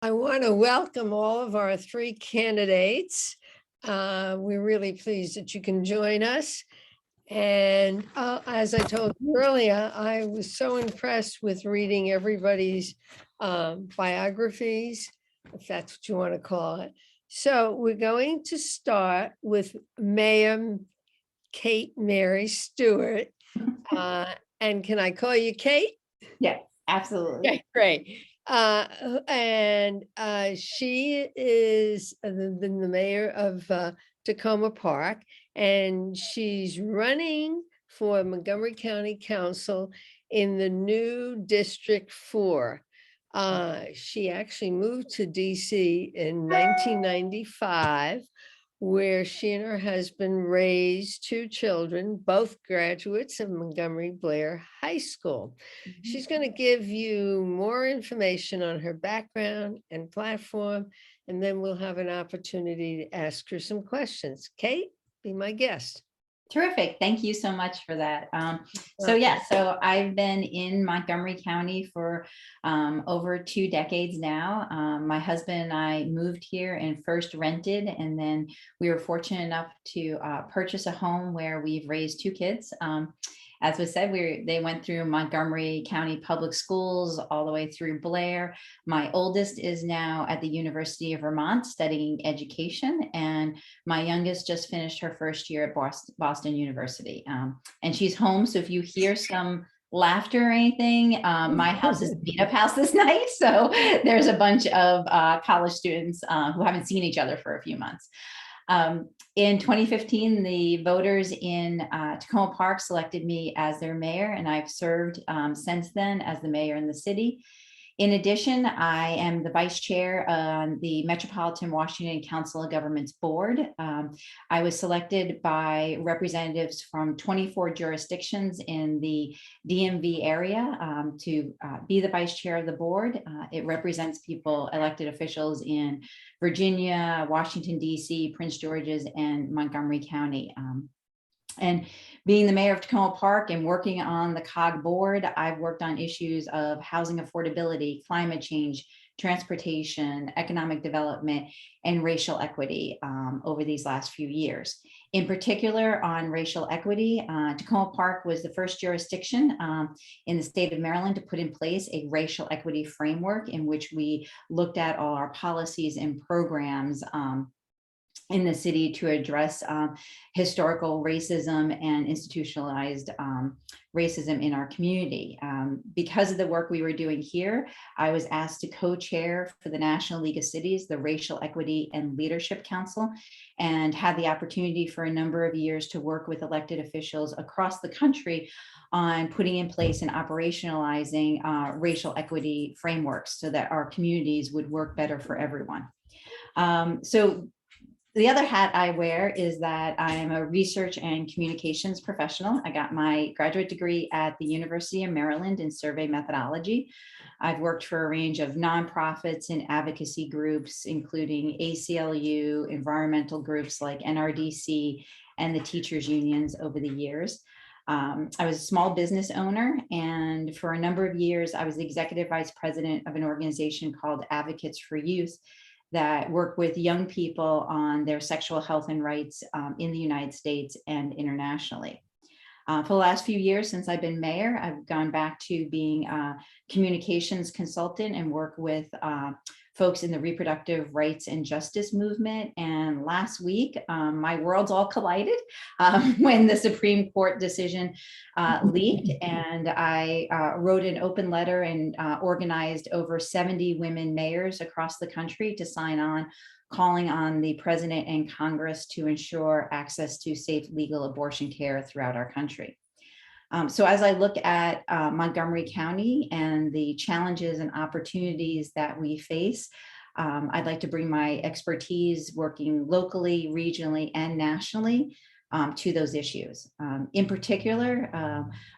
I want to welcome all of our three candidates. We're really pleased that you can join us. And as I told you earlier, I was so impressed with reading everybody's biographies, if that's what you want to call it. So we're going to start with Mayor Kate Mary Stewart. And can I call you Kate? Yes, absolutely. Okay, great. And she is the mayor of Tacoma Park, and she's running for Montgomery County Council in the new District 4. She actually moved to DC in 1995, where she and her husband raised two children, both graduates of Montgomery Blair High School. She's going to give you more information on her background and platform, and then we'll have an opportunity to ask her some questions. Kate, be my guest. Terrific. Thank you so much for that. So I've been in Montgomery County for over 2 decades now. My husband and I moved here and first rented, and then we were fortunate enough to purchase a home where we've raised 2 kids. As was said, they went through Montgomery County Public Schools all the way through Blair. My oldest is now at the University of Vermont studying education, and my youngest just finished her first year at Boston University. And she's home, so if you hear some laughter or anything, my house is the meetup house this night, so there's a bunch of college students who haven't seen each other for a few months. In 2015, the voters in Tacoma Park selected me as their mayor, and I've served since then as the mayor in the city. In addition, I am the vice chair on the Metropolitan Washington Council of Governments Board. I was selected by representatives from 24 jurisdictions in the DMV area to be the vice chair of the board. It represents people, elected officials in Virginia, Washington, D.C., Prince George's, and Montgomery County. And being the mayor of Tacoma Park and working on the COG board, I've worked on issues of housing affordability, climate change, transportation, economic development, and racial equity over these last few years. In particular, on racial equity, Tacoma Park was the first jurisdiction in the state of Maryland to put in place a racial equity framework in which we looked at all our policies and programs in the city to address historical racism and institutionalized racism in our community. Because of the work we were doing here, I was asked to co-chair for the National League of Cities, the Racial Equity and Leadership Council, and had the opportunity for a number of years to work with elected officials across the country on putting in place and operationalizing racial equity frameworks so that our communities would work better for everyone. So the other hat I wear is that I am a research and communications professional. I got my graduate degree at the University of Maryland in survey methodology. I've worked for a range of nonprofits and advocacy groups, including ACLU, environmental groups like NRDC, and the teachers unions over the years. I was a small business owner, and for a number of years, I was the executive vice president of an organization called Advocates for Youth that work with young people on their sexual health and rights in the United States and internationally. For the last few years since I've been mayor, I've gone back to being a communications consultant and work with folks in the reproductive rights and justice movement. And last week, my worlds all collided when the Supreme Court decision leaked. And I wrote an open letter and organized over 70 women mayors across the country to sign on, calling on the president and Congress to ensure access to safe legal abortion care throughout our country. So as I look at Montgomery County and the challenges and opportunities that we face, I'd like to bring my expertise working locally, regionally, and nationally to those issues. In particular,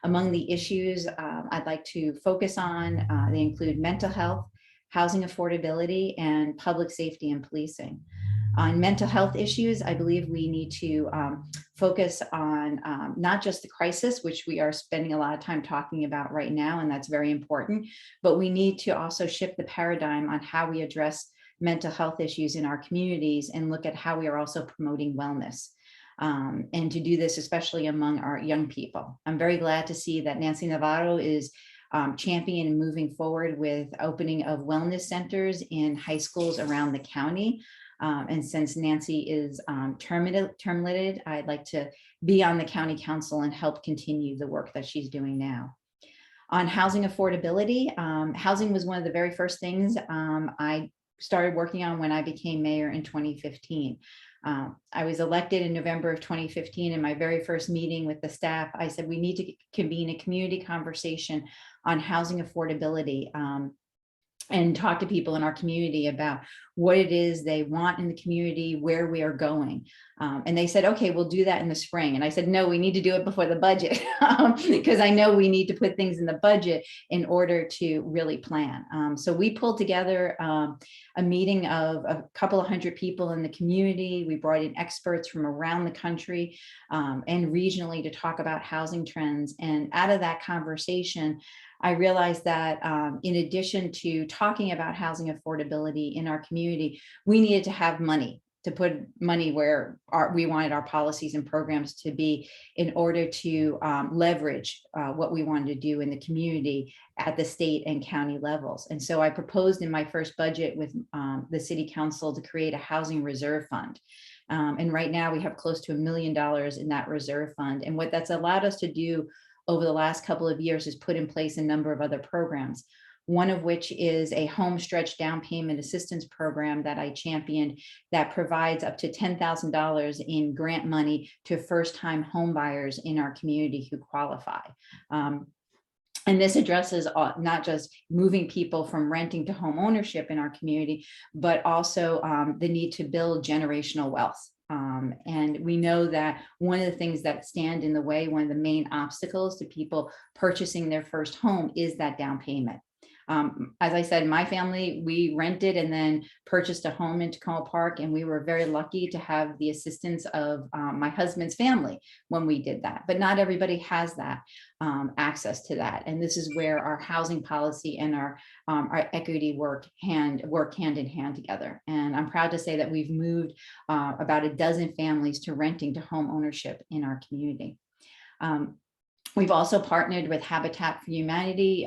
among the issues I'd like to focus on, they include mental health, housing affordability, and public safety and policing. On mental health issues, I believe we need to focus on not just the crisis, which we are spending a lot of time talking about right now, and that's very important, but we need to also shift the paradigm on how we address mental health issues in our communities and look at how we are also promoting wellness. And to do this, especially among our young people. I'm very glad to see that Nancy Navarro is championing and moving forward with opening of wellness centers in high schools around the county. And since Nancy is term limited, I'd like to be on the county council and help continue the work that she's doing now. On housing affordability, housing was one of the very first things I started working on when I became mayor in 2015. I was elected in November of 2015. In my very first meeting with the staff, I said, we need to convene a community conversation on housing affordability. And talk to people in our community about what it is they want in the community, where we are going. And they said, okay, we'll do that in the spring. And I said, no, we need to do it before the budget, because I know we need to put things in the budget in order to really plan. So we pulled together a meeting of a couple of hundred people in the community. We brought in experts from around the country and regionally to talk about housing trends. And out of that conversation, I realized that in addition to talking about housing affordability in our community, we needed to have money, to put money where we wanted our policies and programs to be in order to leverage what we wanted to do in the community at the state and county levels. And so I proposed in my first budget with the city council to create a housing reserve fund. And right now we have close to $1 million in that reserve fund. And what that's allowed us to do over the last couple of years is put in place a number of other programs, one of which is a home stretch down payment assistance program that I championed that provides up to $10,000 in grant money to first-time home buyers in our community who qualify. And this addresses not just moving people from renting to home ownership in our community, but also the need to build generational wealth. And we know that one of the things that stand in the way, one of the main obstacles to people purchasing their first home is that down payment. As I said, my family, we rented and then purchased a home in Tacoma Park, and we were very lucky to have the assistance of my husband's family when we did that. But not everybody has that access to that, and this is where our housing policy and our equity work hand in hand together. And I'm proud to say that we've moved about a dozen families to renting to home ownership in our community. We've also partnered with Habitat for Humanity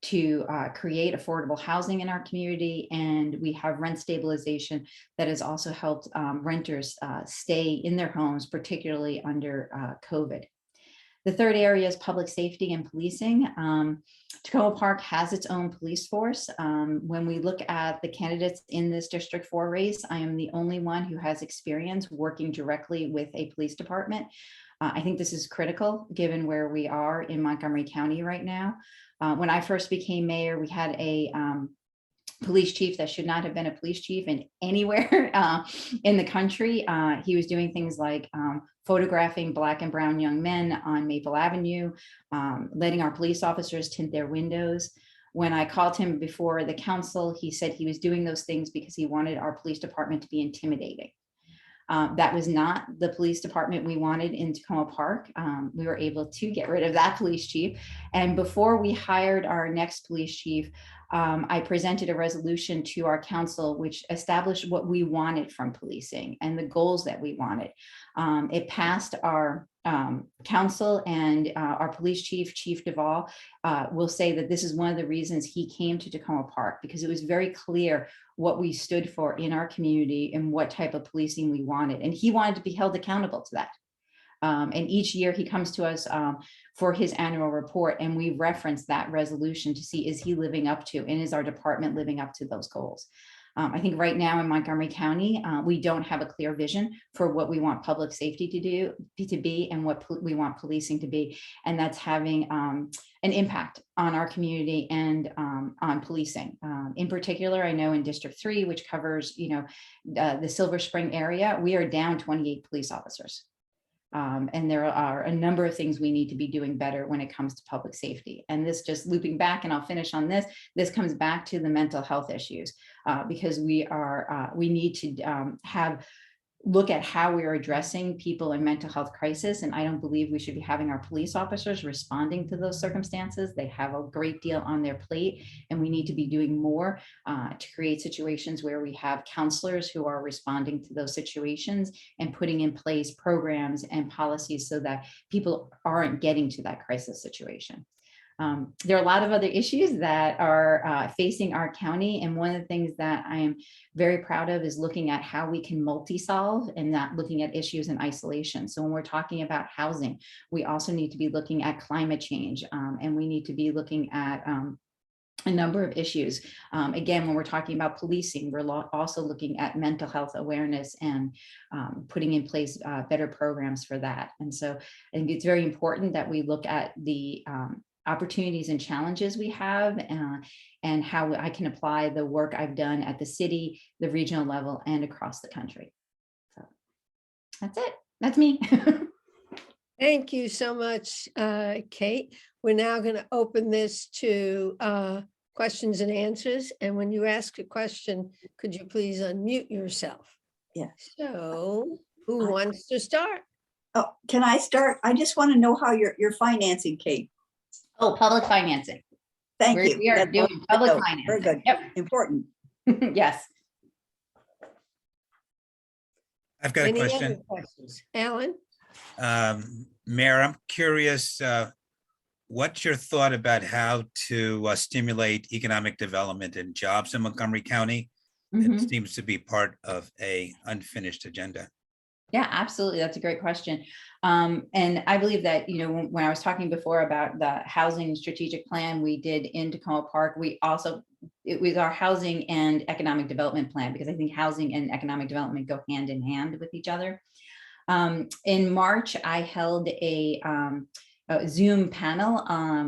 to create affordable housing in our community. And we have rent stabilization that has also helped renters stay in their homes, particularly under COVID. The third area is public safety and policing. Tacoma Park has its own police force. When we look at the candidates in this District 4 race, I am the only one who has experience working directly with a police department. I think this is critical given where we are in Montgomery County right now. When I first became mayor, we had a police chief that should not have been a police chief in anywhere in the country. He was doing things like photographing Black and brown young men on Maple Avenue, letting our police officers tint their windows. When I called him before the council, he said he was doing those things because he wanted our police department to be intimidating. That was not the police department we wanted in Tacoma Park. We were able to get rid of that police chief. And before we hired our next police chief, I presented a resolution to our council, which established what we wanted from policing and the goals that we wanted. It passed our council, and our police chief, Chief Duvall, will say that this is one of the reasons he came to Tacoma Park, because it was very clear what we stood for in our community and what type of policing we wanted. And he wanted to be held accountable to that. And each year he comes to us for his annual report, and we reference that resolution to see, is he living up to, and is our department living up to those goals? I think right now in Montgomery County, we don't have a clear vision for what we want public safety to be and what we want policing to be. And that's having an impact on our community and on policing. In particular, I know in District 3, which covers, the Silver Spring area, we are down 28 police officers. And there are a number of things we need to be doing better when it comes to public safety. And this, just looping back, and I'll finish on this, this comes back to the mental health issues, because we need to look at how we are addressing people in mental health crisis. And I don't believe we should be having our police officers responding to those circumstances. They have a great deal on their plate, and we need to be doing more to create situations where we have counselors who are responding to those situations and putting in place programs and policies so that people aren't getting to that crisis situation. There are a lot of other issues that are facing our county. And one of the things that I am very proud of is looking at how we can multi-solve and not looking at issues in isolation. So when we're talking about housing, we also need to be looking at climate change, and we need to be looking at a number of issues. Again, when we're talking about policing, we're also looking at mental health awareness and putting in place better programs for that. And so I think it's very important that we look at the opportunities and challenges we have, and how I can apply the work I've done at the city, the regional level, and across the country. So that's it. That's me. Thank you so much, Kate. We're now going to open this to questions and answers. And when you ask a question, could you please unmute yourself? Yeah. So who wants to start? Oh, can I start? I just want to know how you're financing, Kate. Oh, public financing. Thank you. We are That's doing public financing. Very good. Yep. Important. Yes. I've got a Any question. other questions? Alan? Mayor, I'm curious, what's your thought about how to stimulate economic development and jobs in Montgomery County? It seems to be part of a unfinished agenda. Yeah, absolutely. That's a great question. And I believe that, you know, when I was talking before about the housing strategic plan we did in Tacoma Park, it was our housing and economic development plan, because I think housing and economic development go hand in hand with each other. In March, I held a Zoom panel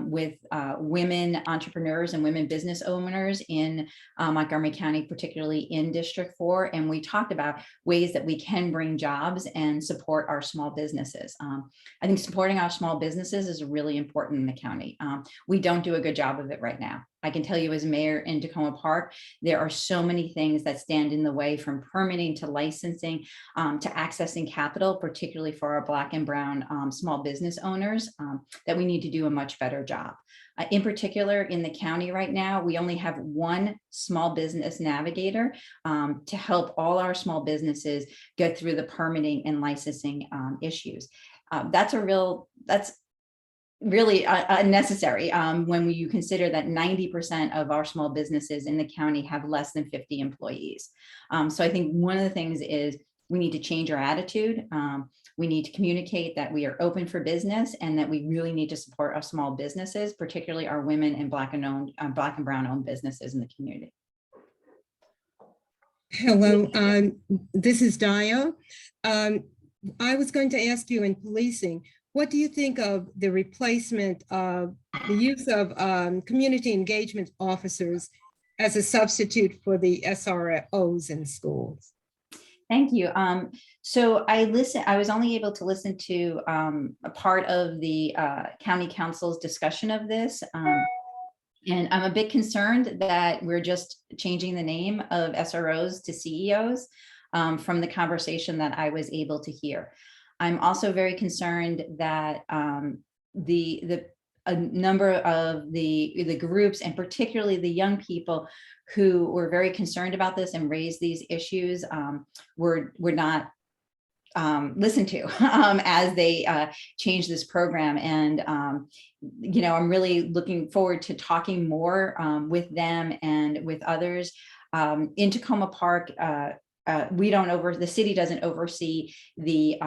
with women entrepreneurs and women business owners in Montgomery County, particularly in District 4. And we talked about ways that we can bring jobs and support our small businesses. I think supporting our small businesses is really important in the county. We don't do a good job of it right now. I can tell you, as mayor in Tacoma Park, there are so many things that stand in the way, from permitting to licensing to accessing capital, particularly for our Black and Brown small business owners, that we need to do a much better job. In particular, in the county right now, we only have one small business navigator to help all our small businesses get through the permitting and licensing issues. That's really unnecessary when you consider that 90% of our small businesses in the county have less than 50 employees. So I think one of the things is we need to change our attitude. We need to communicate that we are open for business and that we really need to support our small businesses, particularly our women and Black and Brown owned businesses in the community. Hello, this is Dio. I was going to ask you, in policing, what do you think of the replacement of the use of community engagement officers as a substitute for the SROs in schools? Thank you. So I was only able to listen to a part of the county council's discussion of this. And I'm a bit concerned that we're just changing the name of SROs to CEOs from the conversation that I was able to hear. I'm also very concerned that a number of the groups, and particularly the young people who were very concerned about this and raised these issues, were not listened to as they change this program. And you know, I'm really looking forward to talking more with them and with others. In Tacoma Park, the city doesn't oversee the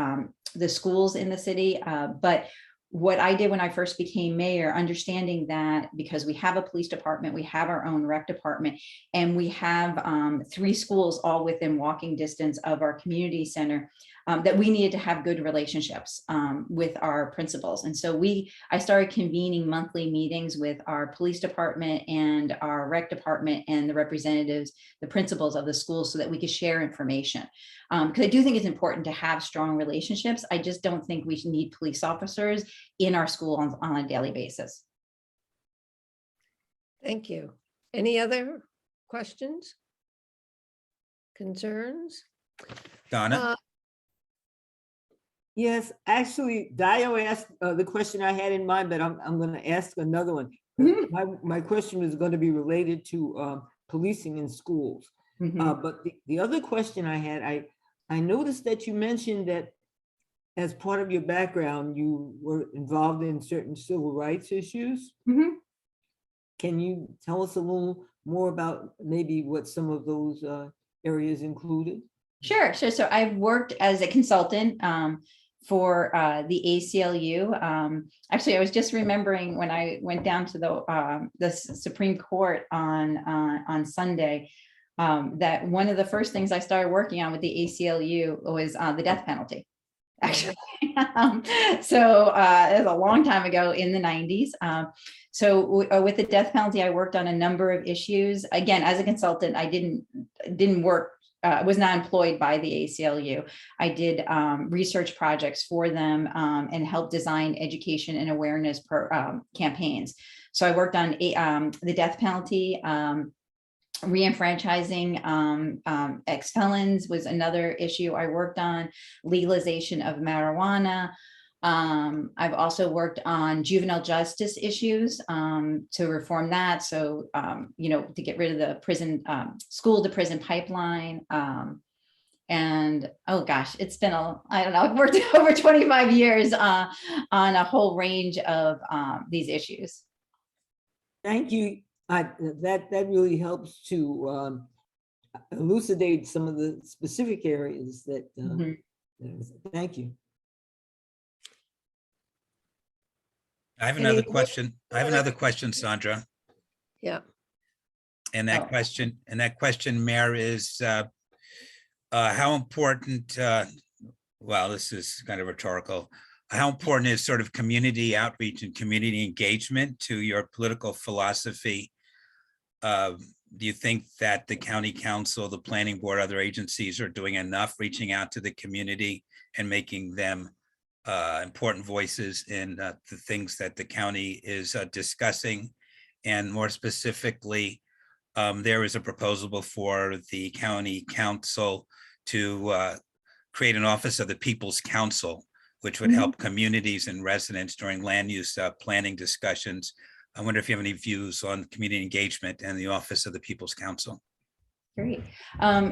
schools in the city, but what I did when I first became mayor, understanding that because we have a police department, we have our own rec department, and we have 3 schools all within walking distance of our community center, that we needed to have good relationships with our principals. And so I started convening monthly meetings with our police department and our rec department and the representatives, the principals of the schools, so that we could share information. Because I do think it's important to have strong relationships. I just don't think we need police officers in our school on a daily basis. Thank you. Any other questions? Concerns? Donna? Yes, actually, Dio asked the question I had in mind, but I'm going to ask another one. My question was going to be related to policing in schools. But the other question I had, I noticed that you mentioned that as part of your background, you were involved in certain civil rights issues. Can you tell us a little more about maybe what some of those areas included? Sure. So I've worked as a consultant for the ACLU. Actually, I was just remembering when I went down to the Supreme Court on Sunday, that one of the first things I started working on with the ACLU was the death penalty. Actually, so it was a long time ago in the 90s. So with the death penalty, I worked on a number of issues. Again, as a consultant, I didn't work. Was not employed by the ACLU. I did research projects for them and helped design education and awareness campaigns. So I worked on the death penalty, reenfranchising ex-felons was another issue I worked on, legalization of marijuana. I've also worked on juvenile justice issues to reform that. So, to get rid of the prison, school to prison pipeline. And oh gosh, it's been I've worked over 25 years on a whole range of these issues. Thank you. That really helps to elucidate some of the specific areas that. Thank you. I have another question. Sandra. Yeah. And that question, Mayor, is how important, well, this is kind of rhetorical. How important is sort of community outreach and community engagement to your political philosophy? Do you think that the county council, the planning board, other agencies are doing enough reaching out to the community and making them important voices in the things that the county is discussing? And more specifically, there is a proposal for the county council to create an office of the People's Council, which would help communities and residents during land use planning discussions. I wonder if you have any views on community engagement and the office of the People's Council. Great.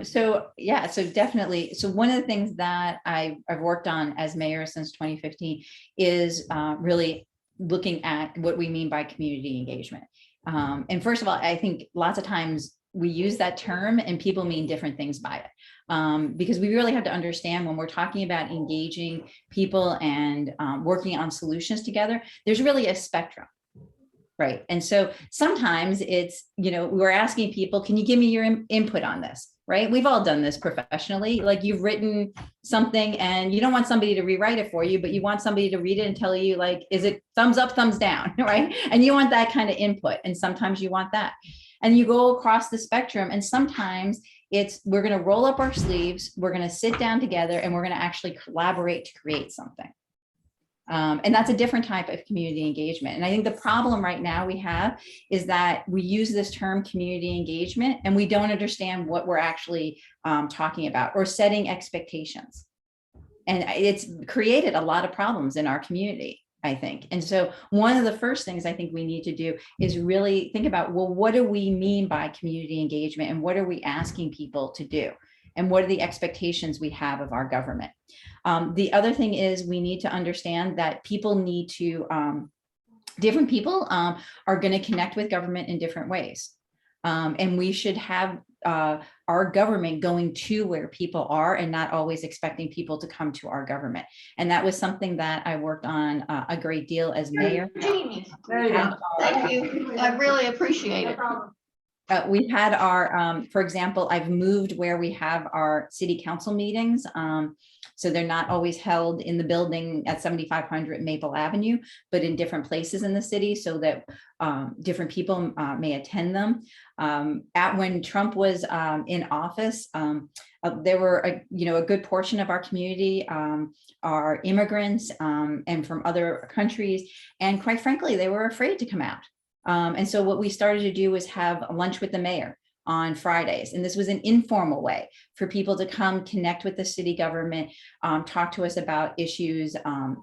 So definitely. So one of the things that I've worked on as mayor since 2015 is really looking at what we mean by community engagement. And first of all, I think lots of times we use that term and people mean different things by it. Because we really have to understand when we're talking about engaging people and working on solutions together, there's really a spectrum. Right. And so sometimes it's, we're asking people, can you give me your input on this? Right. We've all done this professionally. Like you've written something and you don't want somebody to rewrite it for you, but you want somebody to read it and tell you, like, is it thumbs up, thumbs down? Right. And you want that kind of input. And sometimes you want that. And you go across the spectrum. And sometimes we're going to roll up our sleeves. We're going to sit down together and we're going to actually collaborate to create something. And that's a different type of community engagement. And I think the problem right now we have is that we use this term community engagement and we don't understand what we're actually talking about or setting expectations. And it's created a lot of problems in our community, I think. And so one of the first things I think we need to do is really think about, well, what do we mean by community engagement and what are we asking people to do? And what are the expectations we have of our government? The other thing is we need to understand that people need to, different people are going to connect with government in different ways. And we should have our government going to where people are and not always expecting people to come to our government. And that was something that I worked on a great deal as mayor. Genius. Very good. Thank you. I really appreciate it. We've had our, for example, I've moved where we have our city council meetings. So they're not always held in the building at 7500 Maple Avenue, but in different places in the city so that different people may attend them. When Trump was in office, there were a good portion of our community are immigrants and from other countries, and quite frankly, they were afraid to come out. And so what we started to do was have a lunch with the mayor on Fridays. And this was an informal way for people to come connect with the city government, talk to us about issues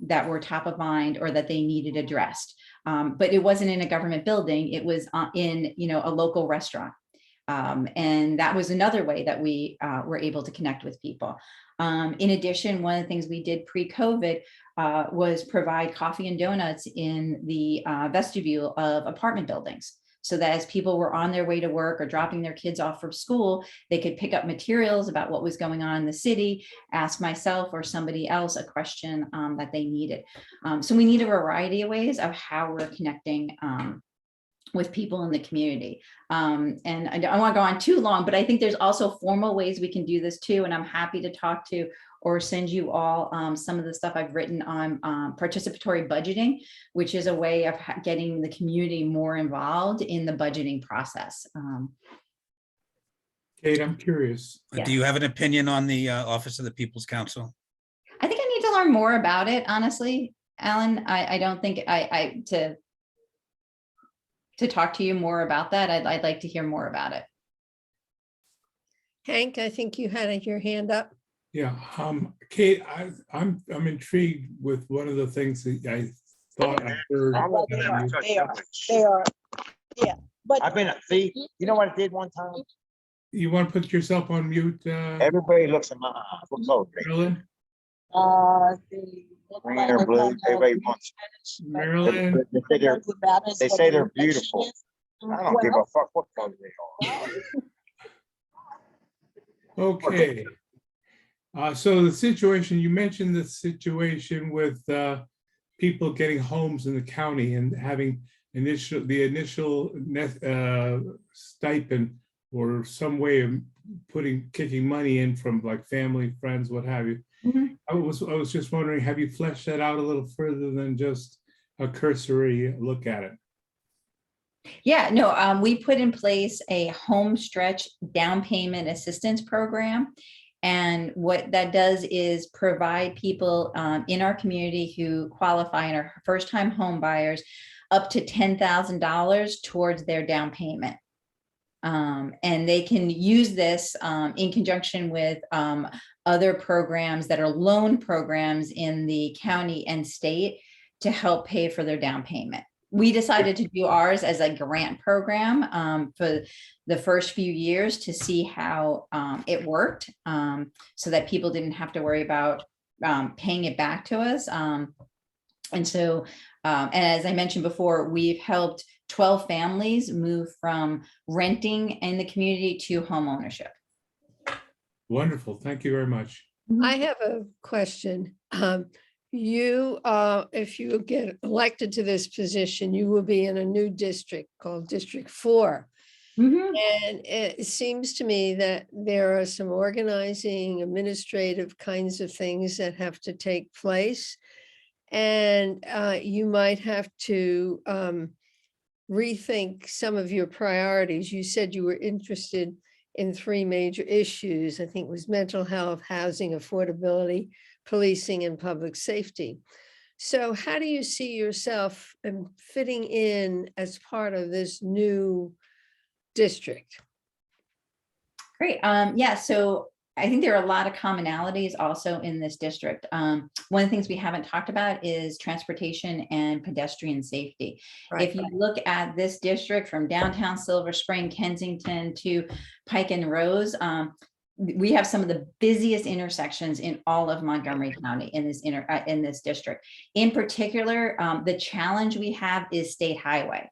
that were top of mind or that they needed addressed. But it wasn't in a government building, it was in a local restaurant. And that was another way that we were able to connect with people. In addition, one of the things we did pre-COVID was provide coffee and donuts in the vestibule of apartment buildings, so that as people were on their way to work or dropping their kids off from school, they could pick up materials about what was going on in the city, ask myself or somebody else a question that they needed. So we need a variety of ways of how we're connecting with people in the community. And I don't want to go on too long, but I think there's also formal ways we can do this too. And I'm happy to talk to or send you all some of the stuff I've written on participatory budgeting, which is a way of getting the community more involved in the budgeting process. Kate, I'm curious. Yes. Do you have an opinion on the Office of the People's Council? I think I need to learn more about it, honestly, Alan. I don't think to talk to you more about that. I'd like to hear more about it. Hank, I think you had your hand up. Yeah, Kate, I'm intrigued with one of the things that I thought I heard. They are, yeah. But I've been, see, you know what I did one time? You want to put yourself on mute, Everybody looks at my eyes. What's up, Marilyn? green or blue? Everybody wants. Marilyn? They say they're beautiful. I don't give a fuck what color they are. Okay. So the situation, you mentioned the situation with people getting homes in the county and having the initial stipend or some way of kicking money in from like family, friends, what have you. Mm-hmm. I was just wondering, have you fleshed that out a little further than just a cursory look at it? Yeah, no, we put in place a home stretch down payment assistance program. And what that does is provide people in our community who qualify and are first-time home buyers up to $10,000 towards their down payment. And they can use this in conjunction with other programs that are loan programs in the county and state to help pay for their down payment. We decided to do ours as a grant program for the first few years to see how it worked, so that people didn't have to worry about paying it back to us. And so, and as I mentioned before, we've helped 12 families move from renting in the community to home ownership. Wonderful. Thank you very much. I have a question. You, if you get elected to this position, you will be in a new district called District 4. Mm-hmm. And it seems to me that there are some organizing, administrative kinds of things that have to take place. And you might have to rethink some of your priorities. You said you were interested in 3 major issues. I think it was mental health, housing, affordability, policing, and public safety. So how do you see yourself fitting in as part of this new district? Great. Yeah, so I think there are a lot of commonalities also in this district. One of the things we haven't talked about is transportation and pedestrian safety. Right. If you look at this district from downtown Silver Spring, Kensington to Pike and Rose, we have some of the busiest intersections in all of Montgomery County in this district. In particular, the challenge we have is State Highway.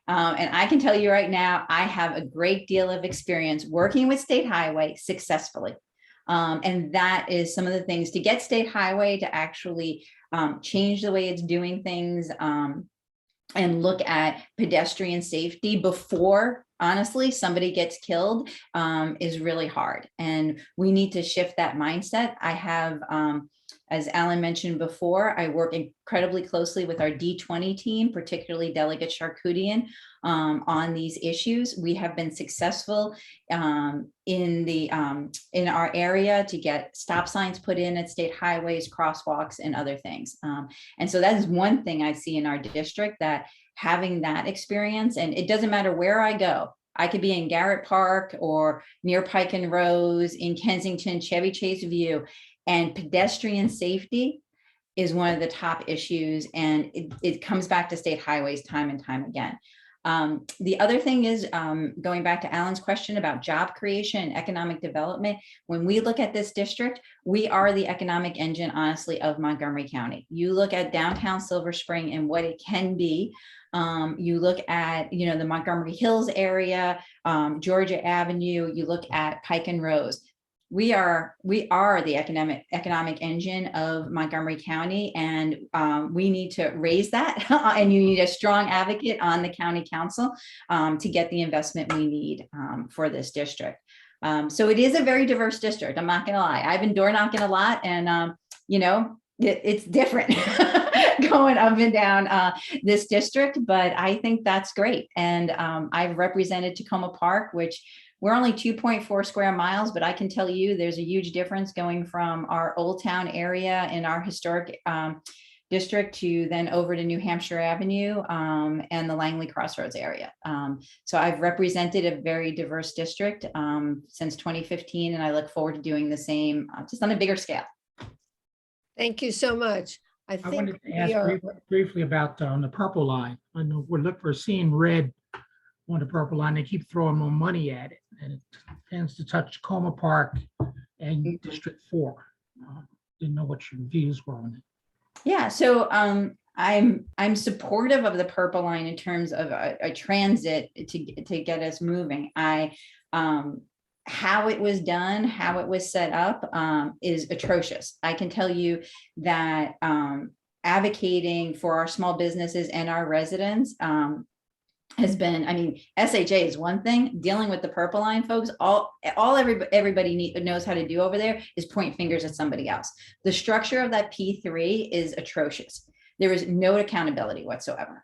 And I can tell you right now, I have a great deal of experience working with State Highway successfully. And that is some of the things to get State Highway to actually change the way it's doing things and look at pedestrian safety before honestly, somebody gets killed is really hard. And we need to shift that mindset. I have, as Alan mentioned before, I work incredibly closely with our D20 team, particularly Delegate Charkoudian, on these issues. We have been successful in our area to get stop signs put in at state highways, crosswalks, and other things. And so that is one thing I see in our district, that having that experience, and it doesn't matter where I go. I could be in Garrett Park or near Pike and Rose, in Kensington, Chevy Chase View, and pedestrian safety is one of the top issues. And it comes back to state highways time and time again. The other thing is, going back to Alan's question about job creation and economic development, when we look at this district, we are the economic engine, honestly, of Montgomery County. You look at downtown Silver Spring and what it can be. You look at, the Montgomery Hills area, Georgia Avenue, you look at Pike and Rose. We are the economic engine of Montgomery County, and we need to raise that. And you need a strong advocate on the county council to get the investment we need for this district. So it is a very diverse district. I'm not going to lie. I've been door knocking a lot, and it's different going up and down this district, but I think that's great. And I've represented Tacoma Park, which we're only 2.4 square miles, but I can tell you there's a huge difference going from our Old Town area in our historic district to then over to New Hampshire Avenue and the Langley Crossroads area. So I've represented a very diverse district since 2015, and I look forward to doing the same, just on a bigger scale. Thank you so much. I I think wanted to we ask are, briefly about on the purple line. I know we're looking for seeing red on the purple line. They keep throwing more money at it, and it tends to touch Tacoma Park and District 4. Didn't know what your views were on it. Yeah, so I'm supportive of the purple line in terms of a transit to get us moving. How it was done, how it was set up is atrocious. I can tell you that advocating for our small businesses and our residents has been, SHA is one thing. Dealing with the purple line folks, everybody knows how to do over there is point fingers at somebody else. The structure of that P3 is atrocious. There is no accountability whatsoever.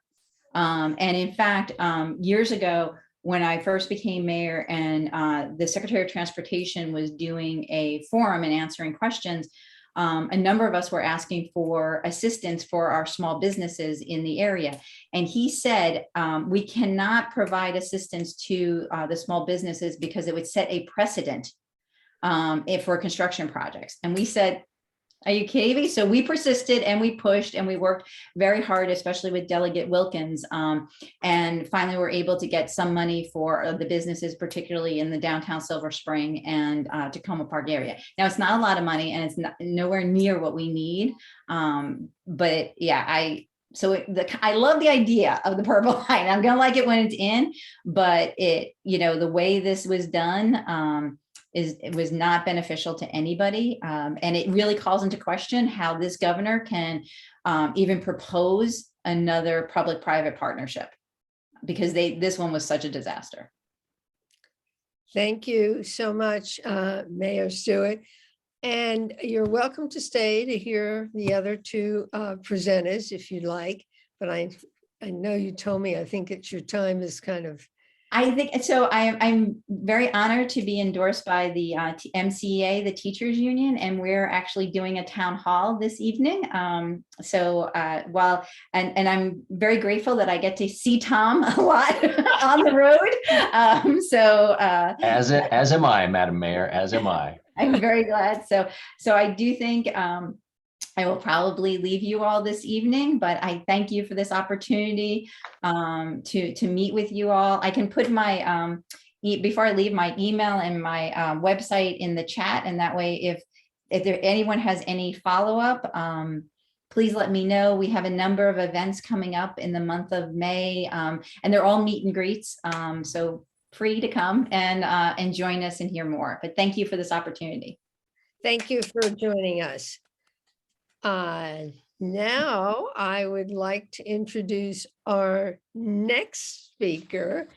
And in fact, years ago, when I first became mayor and the Secretary of Transportation was doing a forum and answering questions, a number of us were asking for assistance for our small businesses in the area. And he said, we cannot provide assistance to the small businesses because it would set a precedent for construction projects. And we said, are you kidding me? So we persisted and we pushed and we worked very hard, especially with Delegate Wilkins. And finally, we're able to get some money for the businesses, particularly in the downtown Silver Spring and Tacoma Park area. Now, it's not a lot of money and it's nowhere near what we need. But yeah, I love the idea of the purple line. I'm gonna like it when it's in, but the way this was done, it was not beneficial to anybody. And it really calls into question how this governor can even propose another public-private partnership, because this one was such a disaster. thank you so much, Mayor Stewart. And you're welcome to stay to hear the other two presenters if you'd like. But I know you told me, I think your time is kind of. I think so. I'm very honored to be endorsed by the MCEA, the Teachers Union, and we're actually doing a town hall this evening. And I'm very grateful that I get to see Tom a lot on the road. As am I, Madam Mayor, as am I. I'm very glad. So I do think I will probably leave you all this evening, but I thank you for this opportunity to meet with you all. I can put my, before I leave, my email and my website in the chat. And that way, if anyone has any follow-up, please let me know. We have a number of events coming up in the month of May, and they're all meet and greets. So free to come and join us and hear more. But thank you for this opportunity. Thank you for joining us. Now I would like to introduce our next speaker.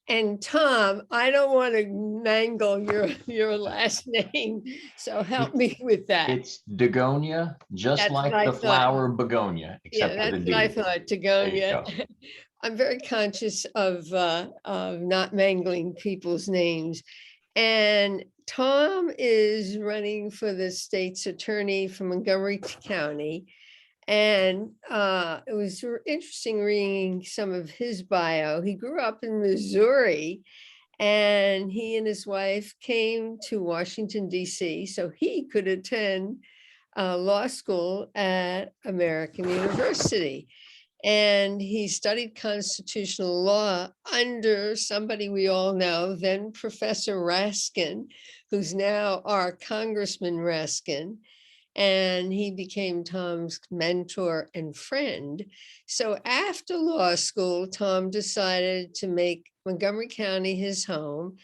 And Tom, I don't want to mangle your last name, so help me with that. It's DeGonia, just That's like what I the thought. flower begonia, Yeah, except for the that's what I D. thought, There you go. DeGonia. I'm very conscious of not mangling people's names. And Tom is running for the state's attorney for Montgomery County. And it was interesting reading some of his bio. He grew up in Missouri, and he and his wife came to Washington, D.C. so he could attend law school at American University. And he studied constitutional law under somebody we all know, then Professor Raskin, who's now our Congressman Raskin. And he became Tom's mentor and friend. So after law school, Tom decided to make Montgomery County his home.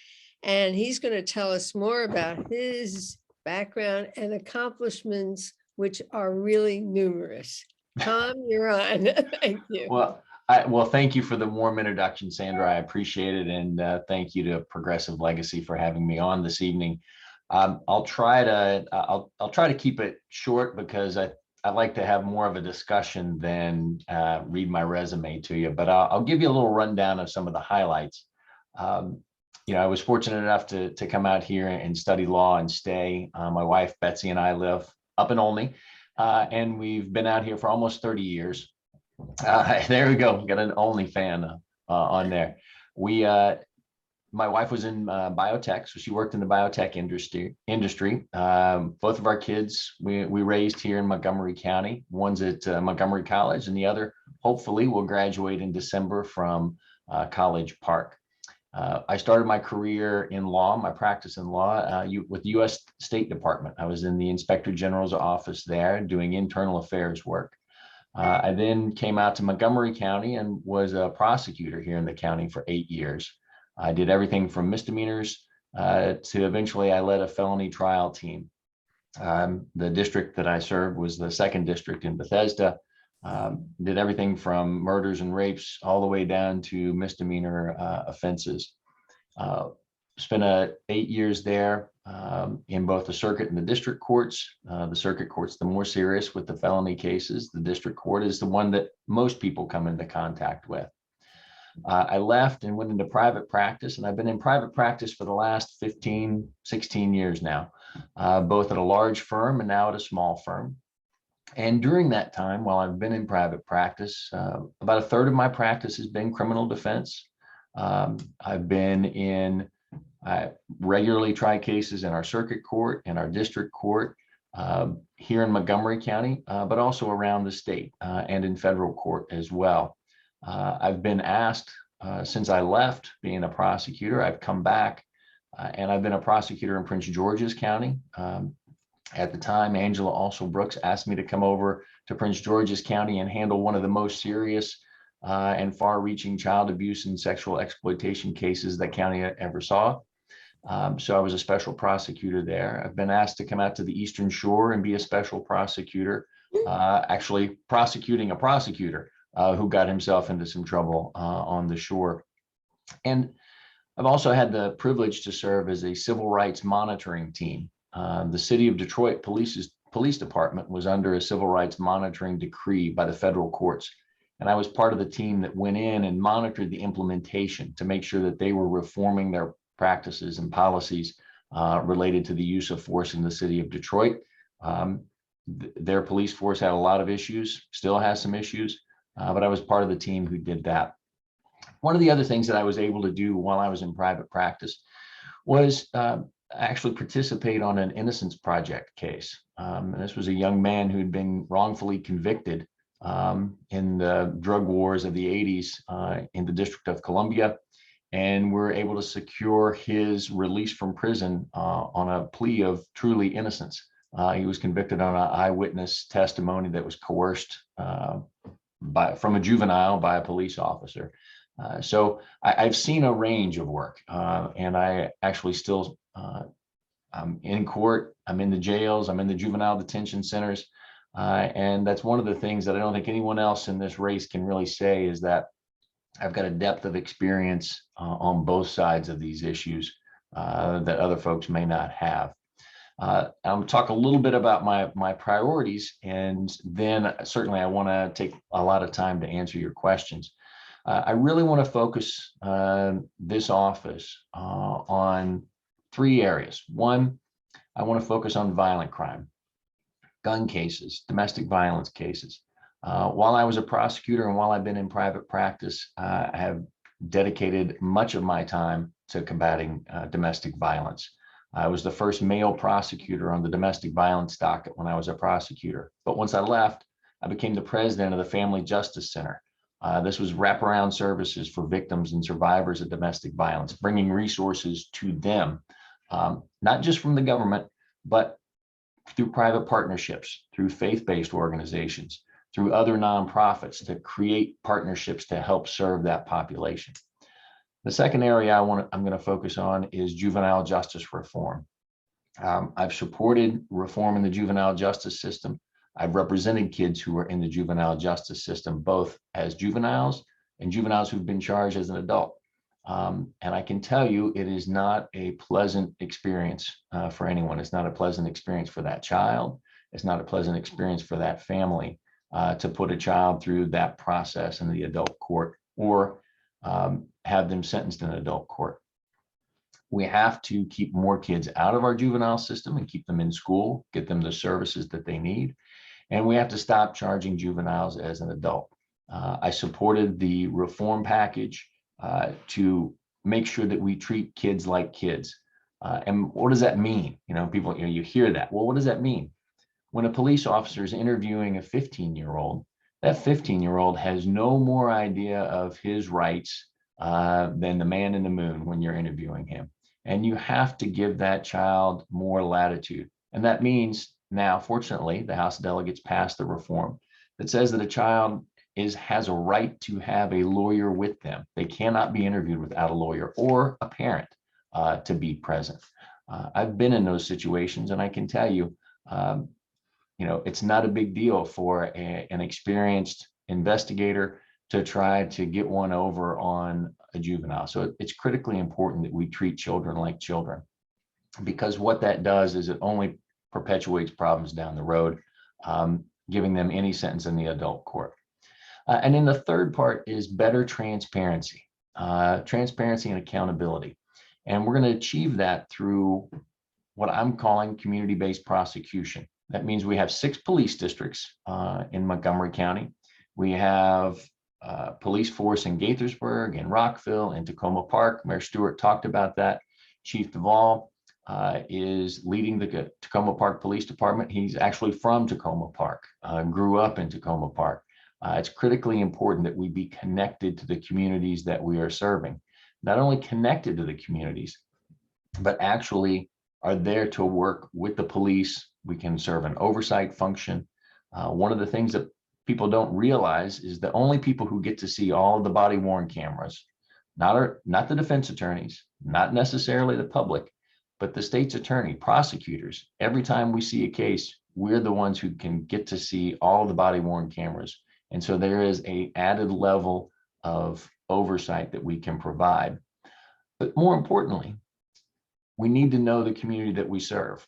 And he's going to tell us more about his background and accomplishments, which are really numerous. Tom, you're on. Thank you. Well, thank you for the warm introduction, Sandra. I appreciate it. And thank you to Progressive Legacy for having me on this evening. I'll try to keep it short because I like to have more of a discussion than read my resume to you, but I'll give you a little rundown of some of the highlights. I was fortunate enough to come out here and study law and stay. My wife, Betsy, and I live up in Olney, and we've been out here for almost 30 years. There we go. Got an Olney fan on there. My wife was in biotech, so she worked in the biotech industry. Both of our kids we raised here in Montgomery County. One's at Montgomery College, and the other, hopefully, will graduate in December from College Park. I started my career in law, my practice in law, with the U.S. State Department. I was in the Inspector General's office there doing internal affairs work. I then came out to Montgomery County and was a prosecutor here in the county for 8 years. I did everything from misdemeanors to eventually I led a felony trial team. The district that I served was the 2nd district in Bethesda. Did everything from murders and rapes all the way down to misdemeanor offenses. Spent 8 years there in both the circuit and the district courts. The circuit court's the more serious with the felony cases. The district court is the one that most people come into contact with. I left and went into private practice, and I've been in private practice for the last 15, 16 years now, both at a large firm and now at a small firm. And during that time, while I've been in private practice, about a third of my practice has been criminal defense. I've been in regularly try cases in our circuit court and our district court here in Montgomery County, but also around the state and in federal court as well. I've been asked since I left being a prosecutor, I've come back and I've been a prosecutor in Prince George's County. At the time, Angela Also Brooks asked me to come over to Prince George's County and handle one of the most serious and far-reaching child abuse and sexual exploitation cases that county ever saw. So I was a special prosecutor there. I've been asked to come out to the Eastern Shore and be a special prosecutor, actually prosecuting a prosecutor who got himself into some trouble on the shore. And I've also had the privilege to serve as a civil rights monitoring team. The City of Detroit Police Department was under a civil rights monitoring decree by the federal courts. And I was part of the team that went in and monitored the implementation to make sure that they were reforming their practices and policies related to the use of force in the city of Detroit. Their police force had a lot of issues, still has some issues, but I was part of the team who did that. One of the other things that I was able to do while I was in private practice was actually participate on an Innocence Project case. This was a young man who'd been wrongfully convicted in the drug wars of the 80s in the District of Columbia, and we're able to secure his release from prison on a plea of truly innocence. He was convicted on an eyewitness testimony that was coerced from a juvenile by a police officer. So I've seen a range of work, and I actually still, I'm in court, I'm in the jails, I'm in the juvenile detention centers. And that's one of the things that I don't think anyone else in this race can really say is that I've got a depth of experience on both sides of these issues that other folks may not have. I'm going to talk a little bit about my priorities, and then certainly I want to take a lot of time to answer your questions. I really want to focus this office on 3 areas. One, I want to focus on violent crime, gun cases, domestic violence cases. While I was a prosecutor and while I've been in private practice, I have dedicated much of my time to combating domestic violence. I was the first male prosecutor on the domestic violence docket when I was a prosecutor. But once I left, I became the president of the Family Justice Center. This was wraparound services for victims and survivors of domestic violence, bringing resources to them, not just from the government, but through private partnerships, through faith-based organizations, through other nonprofits to create partnerships to help serve that population. The second area I'm going to focus on is juvenile justice reform. I've supported reform in the juvenile justice system. I've represented kids who are in the juvenile justice system, both as juveniles and juveniles who've been charged as an adult. And I can tell you, it is not a pleasant experience for anyone. It's not a pleasant experience for that child. It's not a pleasant experience for that family to put a child through that process in the adult court or have them sentenced in adult court. We have to keep more kids out of our juvenile system and keep them in school, get them the services that they need. And we have to stop charging juveniles as an adult. I supported the reform package to make sure that we treat kids like kids. And what does that mean? You know, people, you hear that. Well, what does that mean? When a police officer is interviewing a 15-year-old, that 15-year-old has no more idea of his rights than the man in the moon when you're interviewing him. And you have to give that child more latitude. And that means now, fortunately, the House of Delegates passed the reform that says that a child has a right to have a lawyer with them. They cannot be interviewed without a lawyer or a parent to be present. I've been in those situations, and I can tell you, it's not a big deal for an experienced investigator to try to get one over on a juvenile. So it's critically important that we treat children like children, because what that does is it only perpetuates problems down the road, giving them any sentence in the adult court. And then the third part is better transparency, transparency and accountability. And we're going to achieve that through what I'm calling community-based prosecution. That means we have 6 police districts in Montgomery County. We have police force in Gaithersburg, in Rockville, in Tacoma Park. Mayor Stewart talked about that. Chief Duvall is leading the Tacoma Park Police Department. He's actually from Tacoma Park, grew up in Tacoma Park. It's critically important that we be connected to the communities that we are serving. Not only connected to the communities, but actually are there to work with the police. We can serve an oversight function. One of the things that people don't realize is the only people who get to see all of the body-worn cameras, not the defense attorneys, not necessarily the public, but the state's attorney, prosecutors. Every time we see a case, we're the ones who can get to see all the body-worn cameras. And so there is an added level of oversight that we can provide. But more importantly, we need to know the community that we serve.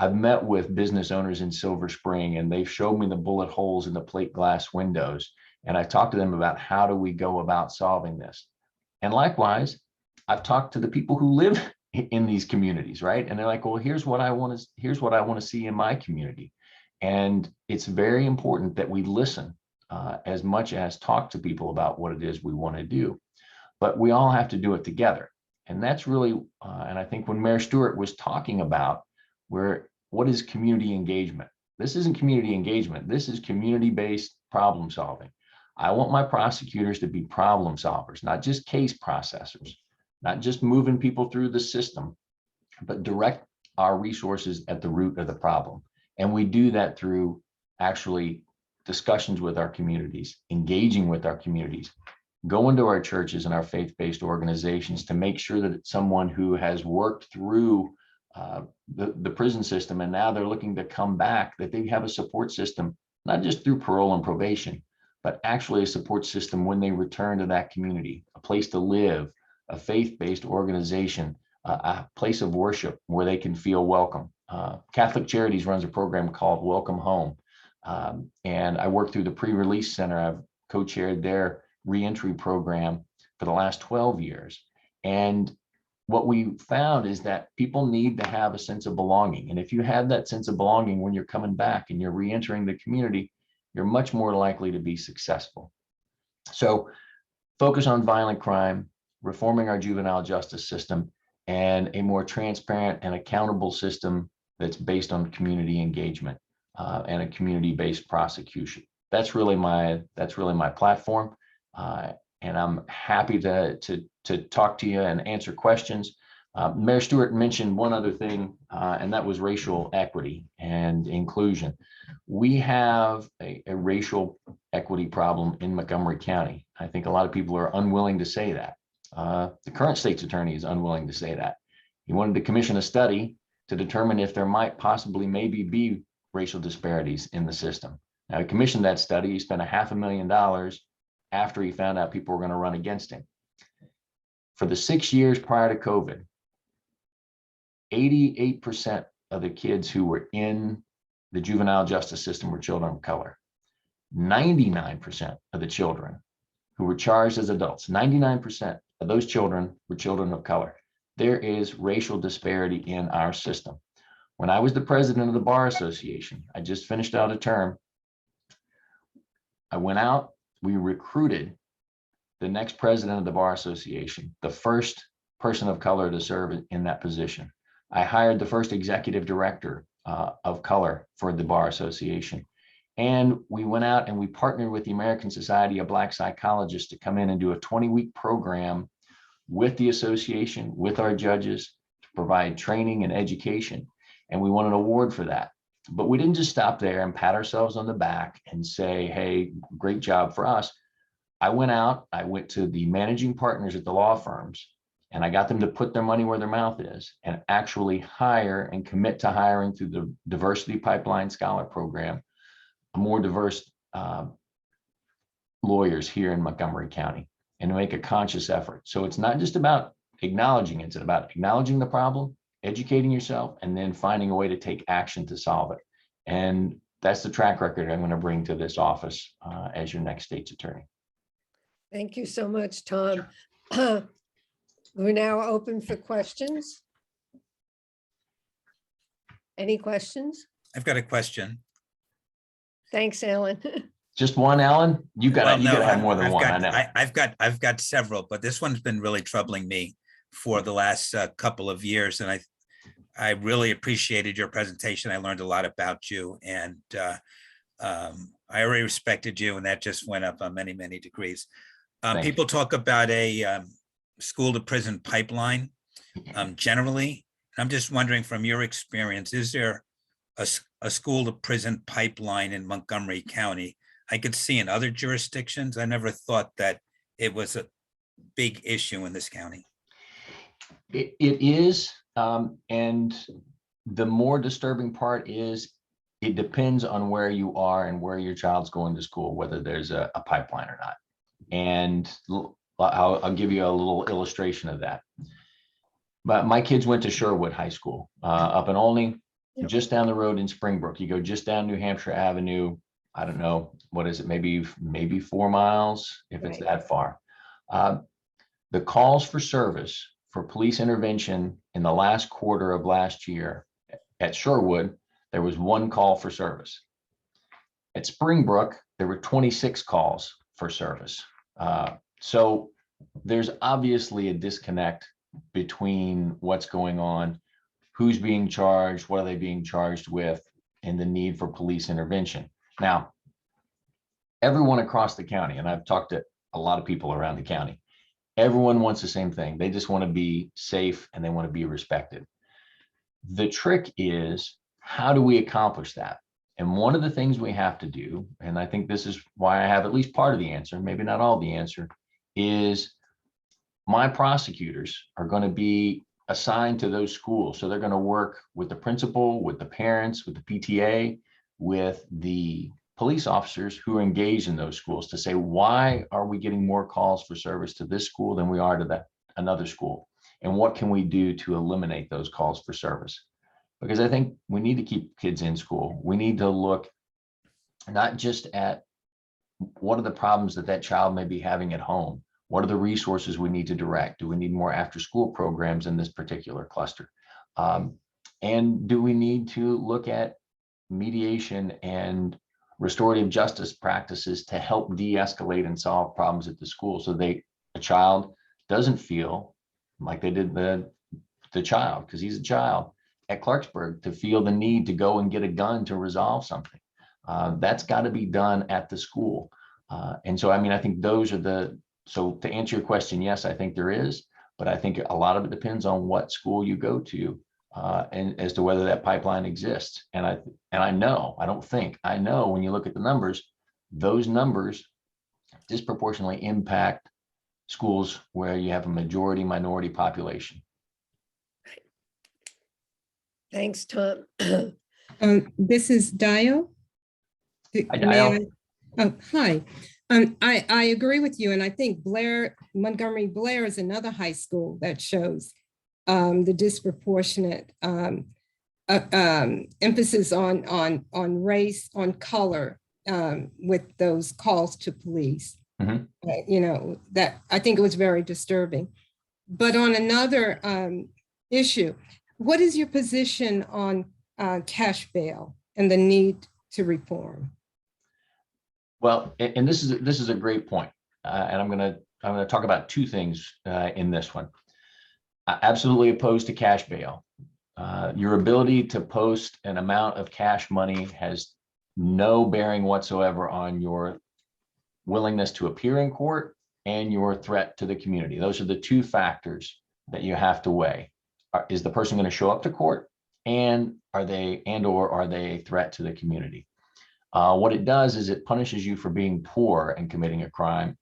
I've met with business owners in Silver Spring, and they've showed me the bullet holes in the plate glass windows. And I talked to them about how do we go about solving this. And likewise, I've talked to the people who live in these communities, right? And they're like, well, here's what I want to see in my community. And it's very important that we listen as much as talk to people about what it is we want to do. But we all have to do it together. And that's really, and I think when Mayor Stewart was talking about what is community engagement? This isn't community engagement. This is community-based problem solving. I want my prosecutors to be problem solvers, not just case processors, not just moving people through the system, but direct our resources at the root of the problem. And we do that through actually discussions with our communities, engaging with our communities, go into our churches and our faith-based organizations to make sure that it's someone who has worked through the prison system, and now they're looking to come back, that they have a support system, not just through parole and probation, but actually a support system when they return to that community, a place to live, a faith-based organization, a place of worship where they can feel welcome. Catholic Charities runs a program called Welcome Home. And I work through the pre-release center. I've co-chaired their reentry program for the last 12 years. And what we found is that people need to have a sense of belonging. And if you have that sense of belonging when you're coming back and you're reentering the community, you're much more likely to be successful. So focus on violent crime, reforming our juvenile justice system, and a more transparent and accountable system that's based on community engagement and a community-based prosecution. That's really my platform, and I'm happy to talk to you and answer questions. Mayor Stewart mentioned one other thing, and that was racial equity and inclusion. We have a racial equity problem in Montgomery County. I think a lot of people are unwilling to say that. The current state's attorney is unwilling to say that. He wanted to commission a study to determine if there might possibly maybe be racial disparities in the system. Now, he commissioned that study. He spent $500,000 after he found out people were going to run against him. For the 6 years prior to COVID, 88% of the kids who were in the juvenile justice system were children of color. 99% of the children who were charged as adults, 99% of those children were children of color. There is racial disparity in our system. When I was the president of the Bar Association, I just finished out a term. I went out, we recruited the next president of the Bar Association, the first person of color to serve in that position. I hired the first executive director of color for the Bar Association. And we went out and we partnered with the American Society of Black Psychologists to come in and do a 20-week program with the association, with our judges, to provide training and education. And we won an award for that. But we didn't just stop there and pat ourselves on the back and say, hey, great job for us. I went out, I went to the managing partners at the law firms, and I got them to put their money where their mouth is and actually hire and commit to hiring through the Diversity Pipeline Scholar Program, more diverse lawyers here in Montgomery County, and to make a conscious effort. So it's not just about acknowledging, it's about acknowledging the problem, educating yourself, and then finding a way to take action to solve it. And that's the track record I'm going to bring to this office as your next state's attorney. Thank you so much, Tom. We're now open for questions. Any questions? I've got a question. Thanks, Alan. Just one, Alan? You got Well, to no, have more than I've one. got- I know. I've got several, but this one's been really troubling me for the last couple of years. And I really appreciated your presentation. I learned a lot about you, and I already respected you, and that just went up on many, many degrees. People talk about a school to prison pipeline generally. I'm just wondering, from your experience, is there a school to prison pipeline in Montgomery County? I could see in other jurisdictions. I never thought that it was a big issue in this county. It is, and the more disturbing part is it depends on where you are and where your child's going to school, whether there's a pipeline or not. And I'll give you a little illustration of that. But my kids went to Sherwood High School up in Olney, just down the road in Springbrook. You go just down New Hampshire Avenue. I don't know, what is it? Maybe 4 miles, if it's that far. The calls for service for police intervention in the last quarter of last year at Sherwood, there was 1 call for service. At Springbrook, there were 26 calls for service. So there's obviously a disconnect between what's going on, who's being charged, what are they being charged with, and the need for police intervention. Now, everyone across the county, and I've talked to a lot of people around the county, everyone wants the same thing. They just want to be safe and they want to be respected. The trick is, how do we accomplish that? And one of the things we have to do, and I think this is why I have at least part of the answer, maybe not all the answer, is my prosecutors are going to be assigned to those schools. So they're going to work with the principal, with the parents, with the PTA, with the police officers who are engaged in those schools to say, why are we getting more calls for service to this school than we are to that another school? And what can we do to eliminate those calls for service? Because I think we need to keep kids in school. We need to look not just at what are the problems that that child may be having at home. What are the resources we need to direct? Do we need more after-school programs in this particular cluster? And do we need to look at mediation and restorative justice practices to help de-escalate and solve problems at the school so a child doesn't feel like they did the child, because he's a child at Clarksburg, to feel the need to go and get a gun to resolve something. That's got to be done at the school. And so, I mean, I think those are so to answer your question, yes, I think there is, but I think a lot of it depends on what school you go to and as to whether that pipeline exists. And I know when you look at the numbers, those numbers disproportionately impact schools where you have a majority minority population. Thanks, Tom. This is Dio. Hi, May Dio. I- Oh, hi. I agree with you, and I think Montgomery Blair is another high school that shows the disproportionate emphasis on race, on color, with those calls to police. That I think it was very disturbing. But on another issue, what is your position on cash bail and the need to reform? Well, and this is a great point, and I'm gonna talk about two things in this one. Absolutely opposed to cash bail. Your ability to post an amount of cash money has no bearing whatsoever on your willingness to appear in court and your threat to the community. Those are the two factors that you have to weigh. Is the person going to show up to court, and are they a threat to the community? What it does is it punishes you for being poor and committing a crime.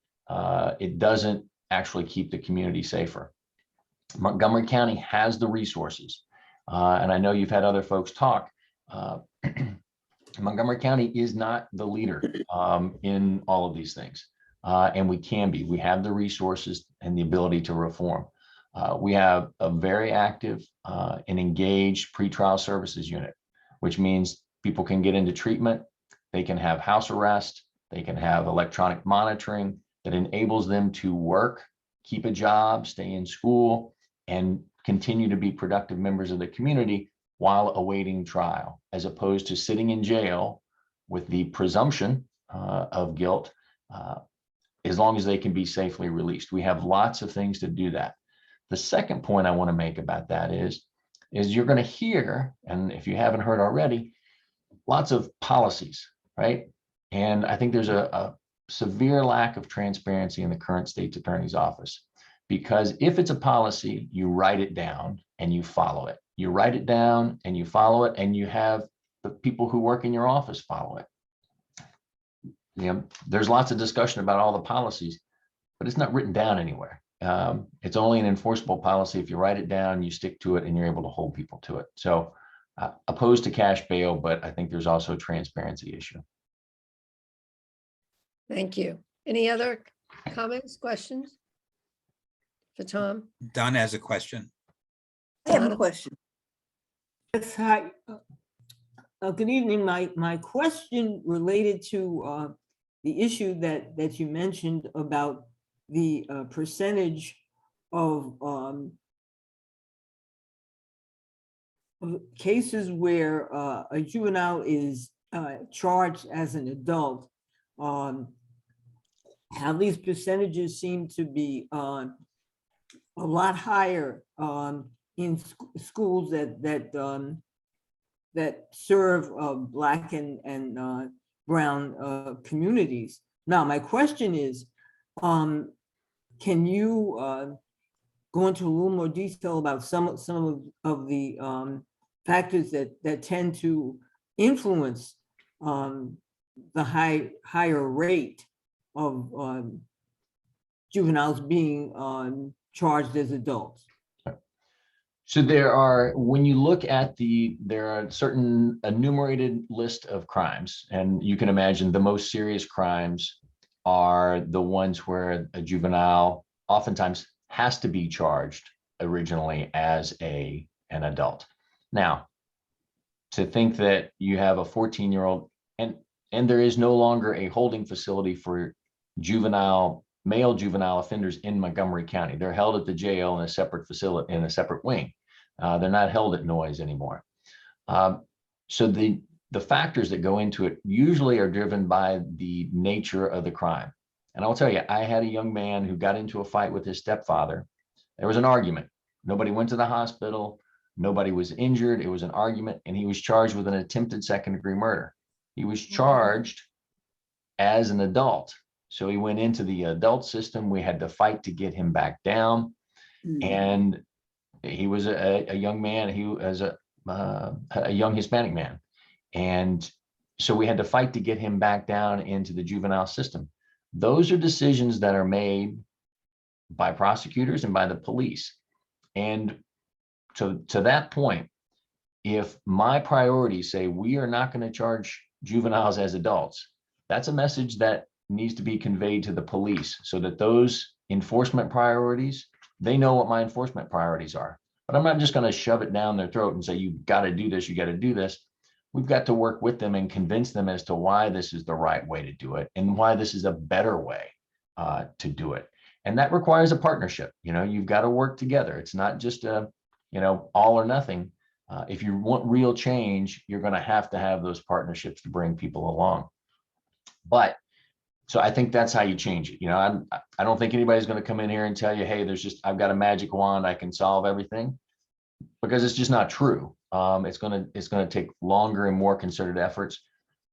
It doesn't actually keep the community safer. Montgomery County has the resources, and I know you've had other folks talk. Montgomery County is not the leader in all of these things, and we can be. We have the resources and the ability to reform. We have a very active and engaged pretrial services unit, which means people can get into treatment. They can have house arrest. They can have electronic monitoring that enables them to work, keep a job, stay in school, and continue to be productive members of the community while awaiting trial, as opposed to sitting in jail with the presumption of guilt, as long as they can be safely released. We have lots of things to do that. The second point I want to make about that is you're going to hear, and if you haven't heard already, lots of policies, right? And I think there's a severe lack of transparency in the current state's attorney's office, because if it's a policy, you write it down and you follow it. You write it down and you follow it, and you have the people who work in your office follow it. There's lots of discussion about all the policies, but it's not written down anywhere. It's only an enforceable policy if you write it down, you stick to it, and you're able to hold people to it. So opposed to cash bail, but I think there's also a transparency issue. Thank you. Any other comments, questions for Tom? Don has a question. I have a question. Yes, hi. Good evening. My question related to the issue that you mentioned about the percentage of cases where a juvenile is charged as an adult. How these percentages seem to be a lot higher in schools that serve Black and brown communities. Now, my question is, can you go into a little more detail about some of the factors that tend to influence the higher rate of juveniles being charged as adults? So there are, when you look at there are certain enumerated list of crimes, and you can imagine the most serious crimes are the ones where a juvenile oftentimes has to be charged originally as an adult. Now, to think that you have a 14-year-old and there is no longer a holding facility for male juvenile offenders in Montgomery County. They're held at the jail in a separate facility, in a separate wing. They're not held at Noyes anymore. So the factors that go into it usually are driven by the nature of the crime. And I'll tell you, I had a young man who got into a fight with his stepfather. There was an argument. Nobody went to the hospital. Nobody was injured. It was an argument, and he was charged with an attempted second-degree murder. He was charged as an adult. So he went into the adult system. We had to fight to get him back down. And he was a young man. He was a young Hispanic man. And so we had to fight to get him back down into the juvenile system. Those are decisions that are made by prosecutors and by the police. And to that point, if my priorities say we are not going to charge juveniles as adults, that's a message that needs to be conveyed to the police so that those enforcement priorities, they know what my enforcement priorities are. But I'm not just going to shove it down their throat and say, you've got to do this, you got to do this. We've got to work with them and convince them as to why this is the right way to do it and why this is a better way to do it. And that requires a partnership. You've got to work together. It's not just a, all or nothing. If you want real change, you're going to have those partnerships to bring people along. But so I think that's how you change it. I don't think anybody's going to come in here and tell you, hey, I've got a magic wand, I can solve everything, because it's just not true. It's going to take longer and more concerted efforts.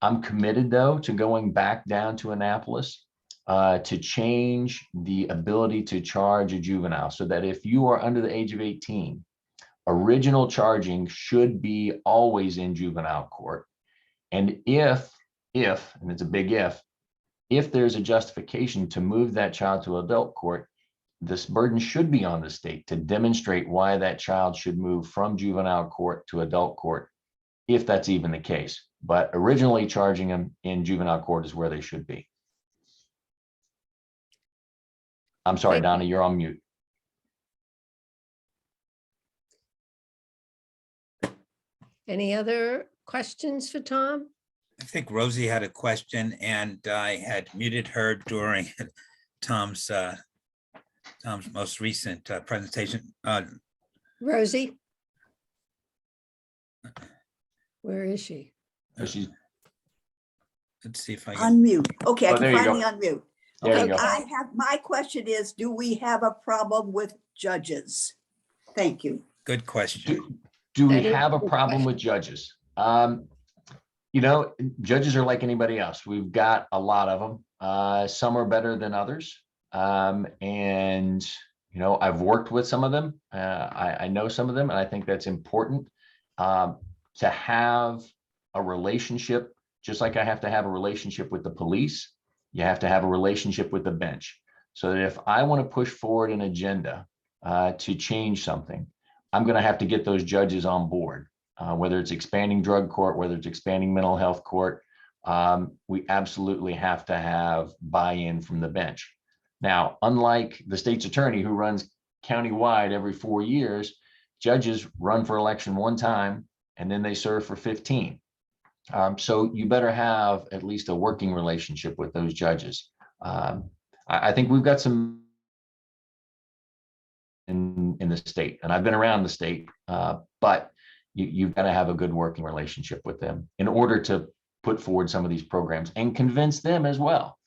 I'm committed, though, to going back down to Annapolis to change the ability to charge a juvenile so that if you are under the age of 18, original charging should be always in juvenile court. And if, and it's a big if there's a justification to move that child to adult court, this burden should be on the state to demonstrate why that child should move from juvenile court to adult court, if that's even the case. But originally charging them in juvenile court is where they should be. I'm sorry, Donna, you're on mute. Any other questions for Tom? I think Rosie had a question, and I had muted her during Tom's most recent presentation. Rosie? Where is she? Let's see if I can. Unmute. Okay, I Oh, there can you finally go. unmute. There Okay, you go. my question is, do we have a problem with judges? Thank you. Good question. Do we That is have a a good problem question. with judges? Judges are like anybody else. We've got a lot of them. Some are better than others. And I've worked with some of them. I know some of them, and I think that's important to have a relationship, just like I have to have a relationship with the police. You have to have a relationship with the bench, so that if I want to push forward an agenda to change something, I'm going to have to get those judges on board, whether it's expanding drug court, whether it's expanding mental health court. We absolutely have to have buy-in from the bench. Now, unlike the state's attorney who runs countywide every 4 years, judges run for election one time and then they serve for 15. So you better have at least a working relationship with those judges. I think we've got some in the state, and I've been around the state, but you've got to have a good working relationship with them in order to put forward some of these programs and convince them as well.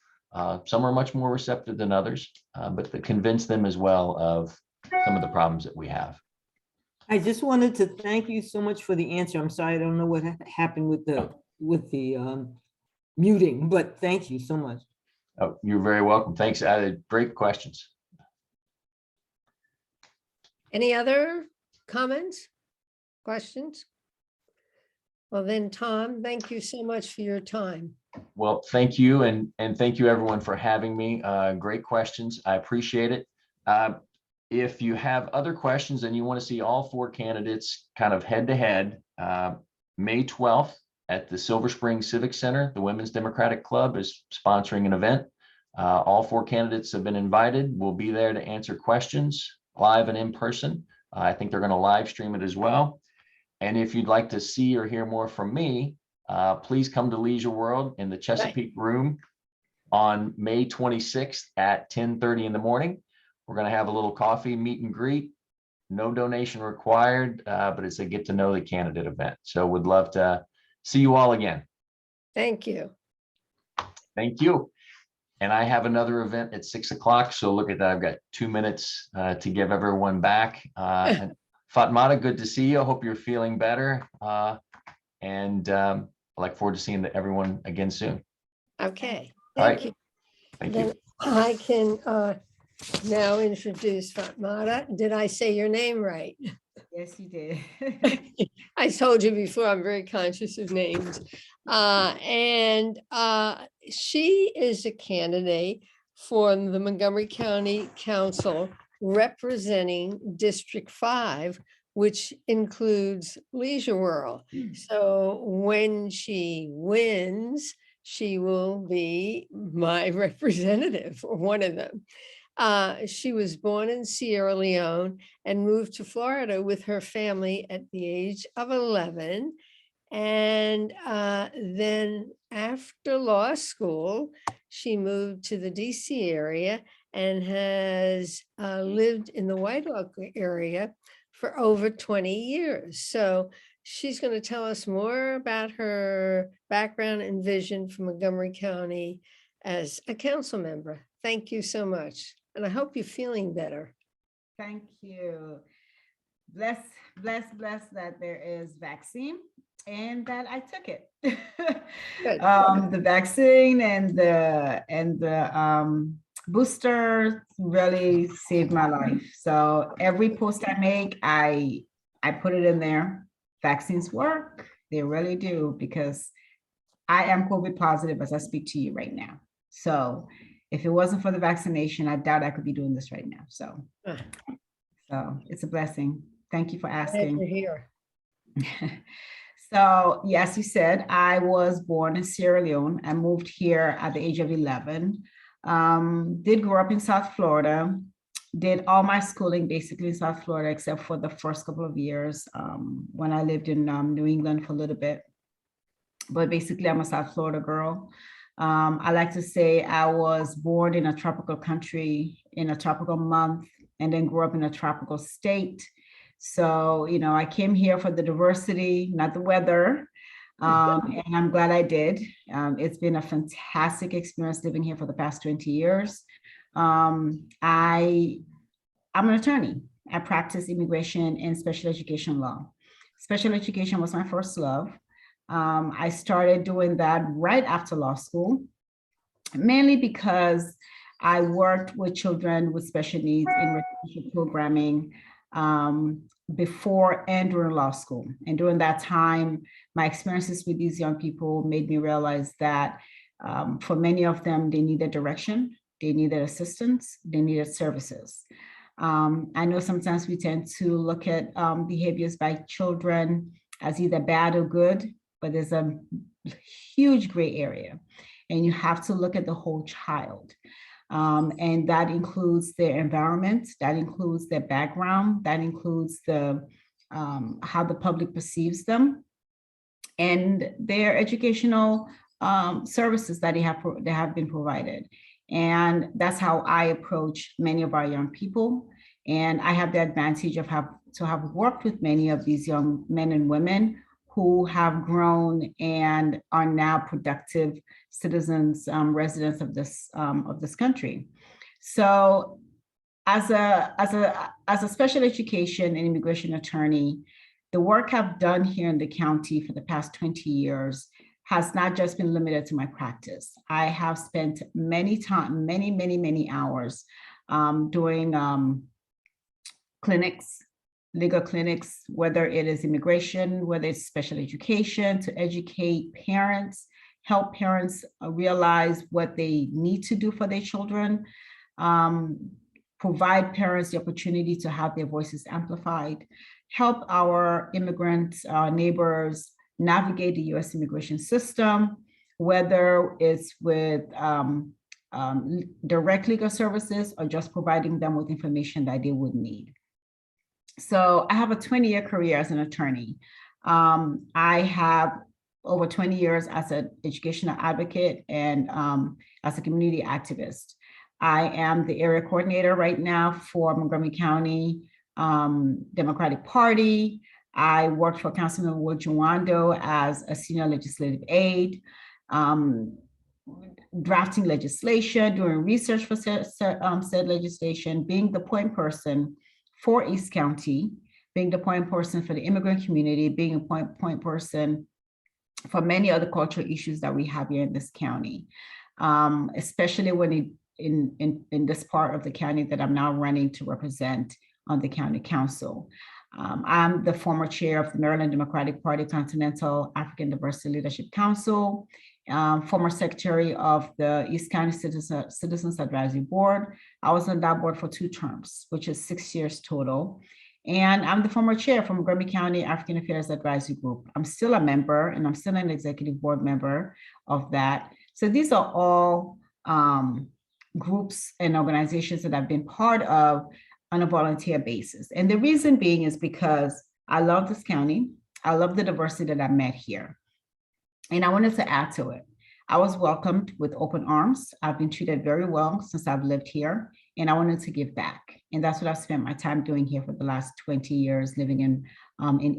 Some are much more receptive than others, but to convince them as well of some of the problems that we have. I just wanted to thank you so much for the answer. I'm sorry, I don't know what happened with the muting, but thank you so much. Oh, you're very welcome. Thanks. Great questions. Any other comments, questions? Well then, Tom, thank you so much for your time. Well, thank you. And thank you everyone for having me. Great questions. I appreciate it. If you have other questions and you want to see all 4 candidates kind of head to head, May 12th at the Silver Spring Civic Center, the Women's Democratic Club is sponsoring an event. All 4 candidates have been invited. We'll be there to answer questions live and in person. I think they're going to live stream it as well. And if you'd like to see or hear more from me, please come to Leisure World in the Chesapeake Room on May 26th at 10:30 in the morning. We're going to have a little coffee meet and greet. No donation required, but it's a get to know the candidate event. So would love to see you all again. Thank you. Thank you. And I have another event at 6 o'clock. So look at that. I've got 2 minutes to give everyone back. And Fatmata, good to see you. I hope you're feeling better. And I look forward to seeing everyone again soon. Okay. All Thank right. you. Thank Then you. I can now introduce Fatmata. Did I say your name right? Yes, you did. I told you before, I'm very conscious of names. She is a candidate for the Montgomery County Council representing District 5, which includes Leisure World. So when she wins, she will be my representative, or one of them. She was born in Sierra Leone and moved to Florida with her family at the age of 11. And then after law school, she moved to the DC area and has lived in the White Oak area for over 20 years. So she's going to tell us more about her background and vision for Montgomery County as a council member. Thank you so much. And I hope you're feeling better. Thank you. Bless that there is vaccine and that I took it. The vaccine and the booster really saved my life. So every post I make, I put it in there. Vaccines work. They really do, because I am COVID positive as I speak to you right now. So if it wasn't for the vaccination, I doubt I could be doing this right now. So it's a blessing. Thank you for asking. Glad you're here. So yes, you said I was born in Sierra Leone. I moved here at the age of 11. Did grow up in South Florida. Did all my schooling basically in South Florida, except for the first couple of years when I lived in New England for a little bit. But basically, I'm a South Florida girl. I like to say I was born in a tropical country in a tropical month, and then grew up in a tropical state. So, you know, I came here for the diversity, not the weather. And I'm glad I did. It's been a fantastic experience living here for the past 20 years. I'm an attorney. I practice immigration and special education law. Special education was my first love. I started doing that right after law school, mainly because I worked with children with special needs in residential programming before and during law school. And during that time, my experiences with these young people made me realize that for many of them, they needed direction, they needed assistance, they needed services. I know sometimes we tend to look at behaviors by children as either bad or good, but there's a huge gray area, and you have to look at the whole child. And that includes their environment, that includes their background, that includes the how the public perceives them, and their educational services that they have been provided. And that's how I approach many of our young people. And I have the advantage of have worked with many of these young men and women who have grown and are now productive citizens, residents of this country. So as a special education and immigration attorney, the work I've done here in the county for the past 20 years has not just been limited to my practice. I have spent many hours doing clinics, legal clinics, whether it is immigration, whether it's special education, to educate parents, help parents realize what they need to do for their children. provide parents the opportunity to have their voices amplified, help our immigrant neighbors navigate the US immigration system, whether it's with direct legal services or just providing them with information that they would need. So I have a 20-year career as an attorney. I have over 20 years as an educational advocate and as a community activist. I am the area coordinator right now for Montgomery County Democratic Party. I worked for Councilman Will Juwando as a senior legislative aide, drafting legislation, doing research for said legislation, being the point person for East County, being the point person for the immigrant community, being a point person for many other cultural issues that we have here in this county, especially when in this part of the county that I'm now running to represent on the county council. I'm the former chair of the Maryland Democratic Party Continental African Diversity Leadership Council, former secretary of the East County Citizens Advisory Board. I was on that board for 2 terms, which is 6 years total. And I'm the former chair from Montgomery County African Affairs Advisory Group. I'm still a member and I'm still an executive board member of that. So these are all groups and organizations that I've been part of on a volunteer basis. And the reason being is because I love this county. I love the diversity that I met here. And I wanted to add to it. I was welcomed with open arms. I've been treated very well since I've lived here, and I wanted to give back. And that's what I've spent my time doing here for the last 20 years, living in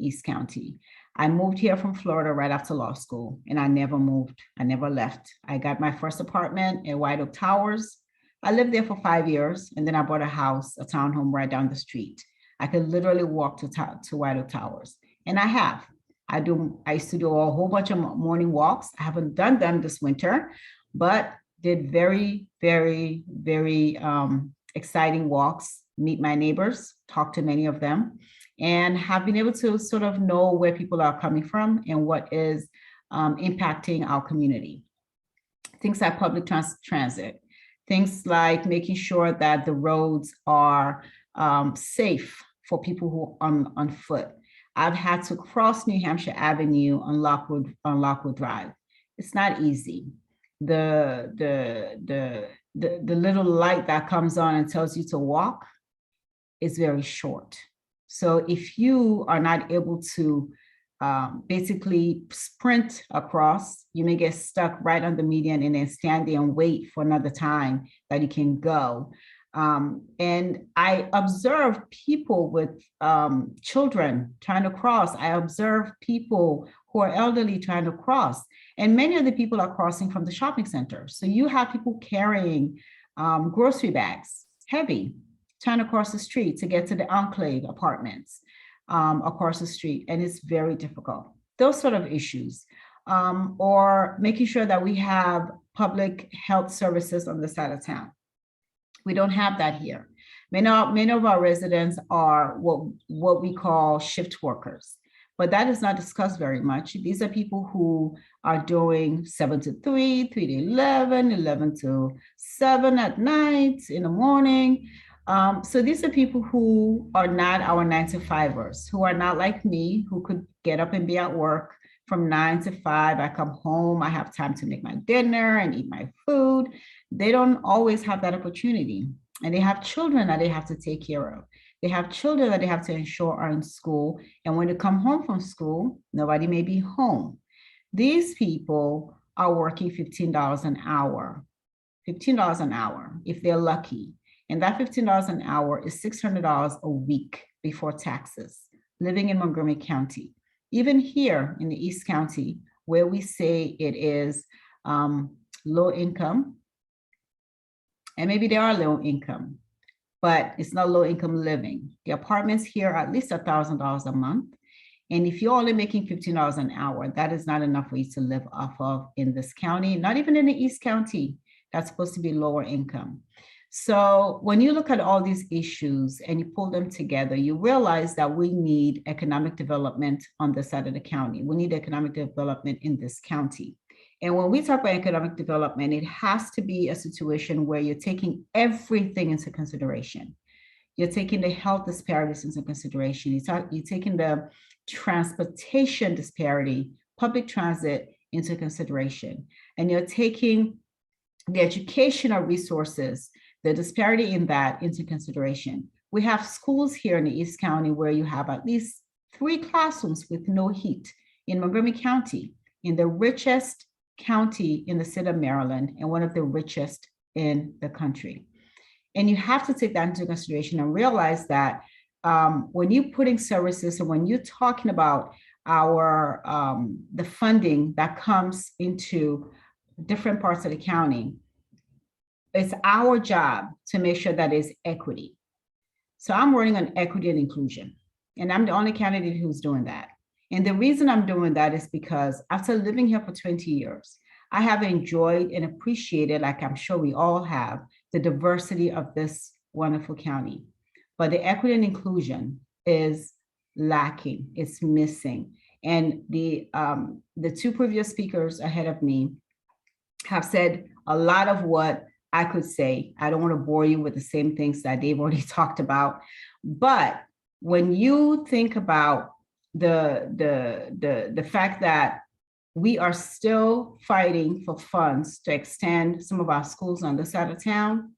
East County. I moved here from Florida right after law school, and I never moved. I never left. I got my first apartment in White Oak Towers. I lived there for 5 years, and then I bought a house, a townhome right down the street. I could literally walk to White Oak Towers, and I have. I used to do a whole bunch of morning walks. I haven't done them this winter, but did very, very, very exciting walks, meet my neighbors, talk to many of them, and have been able to sort of know where people are coming from and what is impacting our community. Things like public transit, things like making sure that the roads are safe for people who are on foot. I've had to cross New Hampshire Avenue on Lockwood Drive. It's not easy. The little light that comes on and tells you to walk is very short. So if you are not able to basically sprint across, you may get stuck right on the median and then stand there and wait for another time that you can go. And I observe people with children trying to cross. I observe people who are elderly trying to cross. And many of the people are crossing from the shopping center. So you have people carrying grocery bags, heavy, trying to cross the street to get to the Enclave apartments across the street. And it's very difficult. Those sort of issues. Or making sure that we have public health services on the side of town. We don't have that here. Many of our residents are what we call shift workers, but that is not discussed very much. These are people who are doing 7 to 3, 3 to 11, 11 to 7 at night, in the morning. So these are people who are not our 9-to-5ers, who are not like me, who could get up and be at work from 9 to 5. I come home, I have time to make my dinner and eat my food. They don't always have that opportunity. And they have children that they have to take care of. They have children that they have to ensure are in school. And when they come home from school, nobody may be home. These people are working $15 an hour, $15 an hour if they're lucky. And that $15 an hour is $600 a week before taxes, living in Montgomery County. Even here in the East County, where we say it is low income, and maybe they are low income, but it's not low income living. The apartments here are at least $1,000 a month. And if you're only making $15 an hour, that is not enough for you to live off of in this county, not even in the East County. That's supposed to be lower income. So when you look at all these issues and you pull them together, you realize that we need economic development on this side of the county. We need economic development in this county. And when we talk about economic development, it has to be a situation where you're taking everything into consideration. You're taking the health disparities into consideration. You're taking the transportation disparity, public transit into consideration. And you're taking the educational resources, the disparity in that into consideration. We have schools here in the East County where you have at least 3 classrooms with no heat. In Montgomery County, in the richest county in the state of Maryland and one of the richest in the country. And you have to take that into consideration and realize that when you're putting services and when you're talking about our the funding that comes into different parts of the county, it's our job to make sure that is equity. So I'm running on equity and inclusion, and I'm the only candidate who's doing that. And the reason I'm doing that is because after living here for 20 years, I have enjoyed and appreciated, like I'm sure we all have, the diversity of this wonderful county. But the equity and inclusion is lacking, it's missing. And the 2 previous speakers ahead of me have said a lot of what I could say. I don't want to bore you with the same things that they've already talked about. But when you think about the fact that we are still fighting for funds to extend some of our schools on this side of town,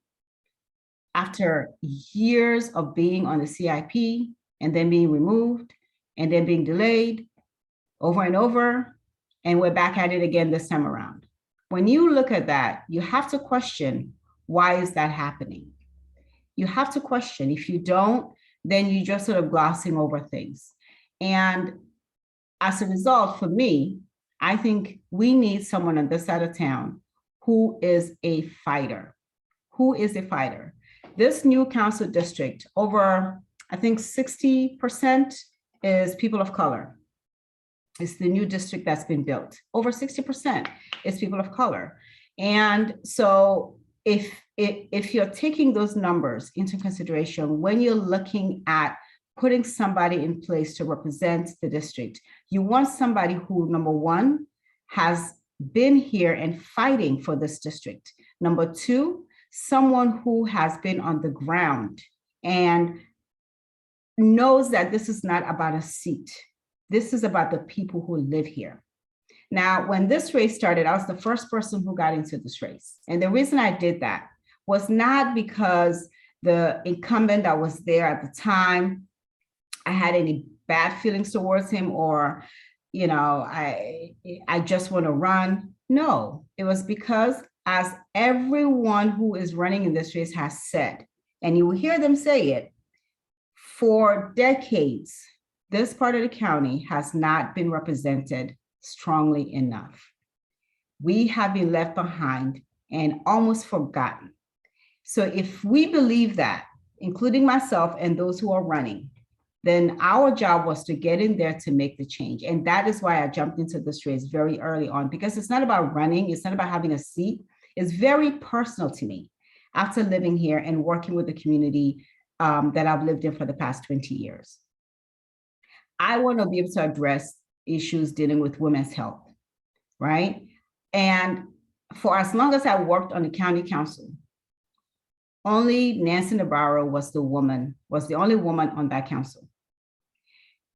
after years of being on the CIP and then being removed and then being delayed over and over, and we're back at it again this time around. When you look at that, you have to question, why is that happening? You have to question. If you don't, then you just sort of glossing over things. And as a result, for me, I think we need someone on this side of town who is a fighter. Who is a fighter? This new council district, over, I think 60% is people of color. It's the new district that's been built. Over 60% is people of color. And so if you're taking those numbers into consideration, when you're looking at putting somebody in place to represent the district, you want somebody who, number one, has been here and fighting for this district. Number two, someone who has been on the ground and knows that this is not about a seat. This is about the people who live here. Now, when this race started, I was the first person who got into this race. And the reason I did that was not because the incumbent that was there at the time, I had any bad feelings towards him, or, you know, I just want to run. No, it was because, as everyone who is running in this race has said, and you will hear them say it, for decades, this part of the county has not been represented strongly enough. We have been left behind and almost forgotten. So if we believe that, including myself and those who are running, then our job was to get in there to make the change. And that is why I jumped into this race very early on, because it's not about running, it's not about having a seat. It's very personal to me after living here and working with the community that I've lived in for the past 20 years. I want to be able to address issues dealing with women's health, right? And for as long as I worked on the county council, only Nancy Navarro was the only woman on that council.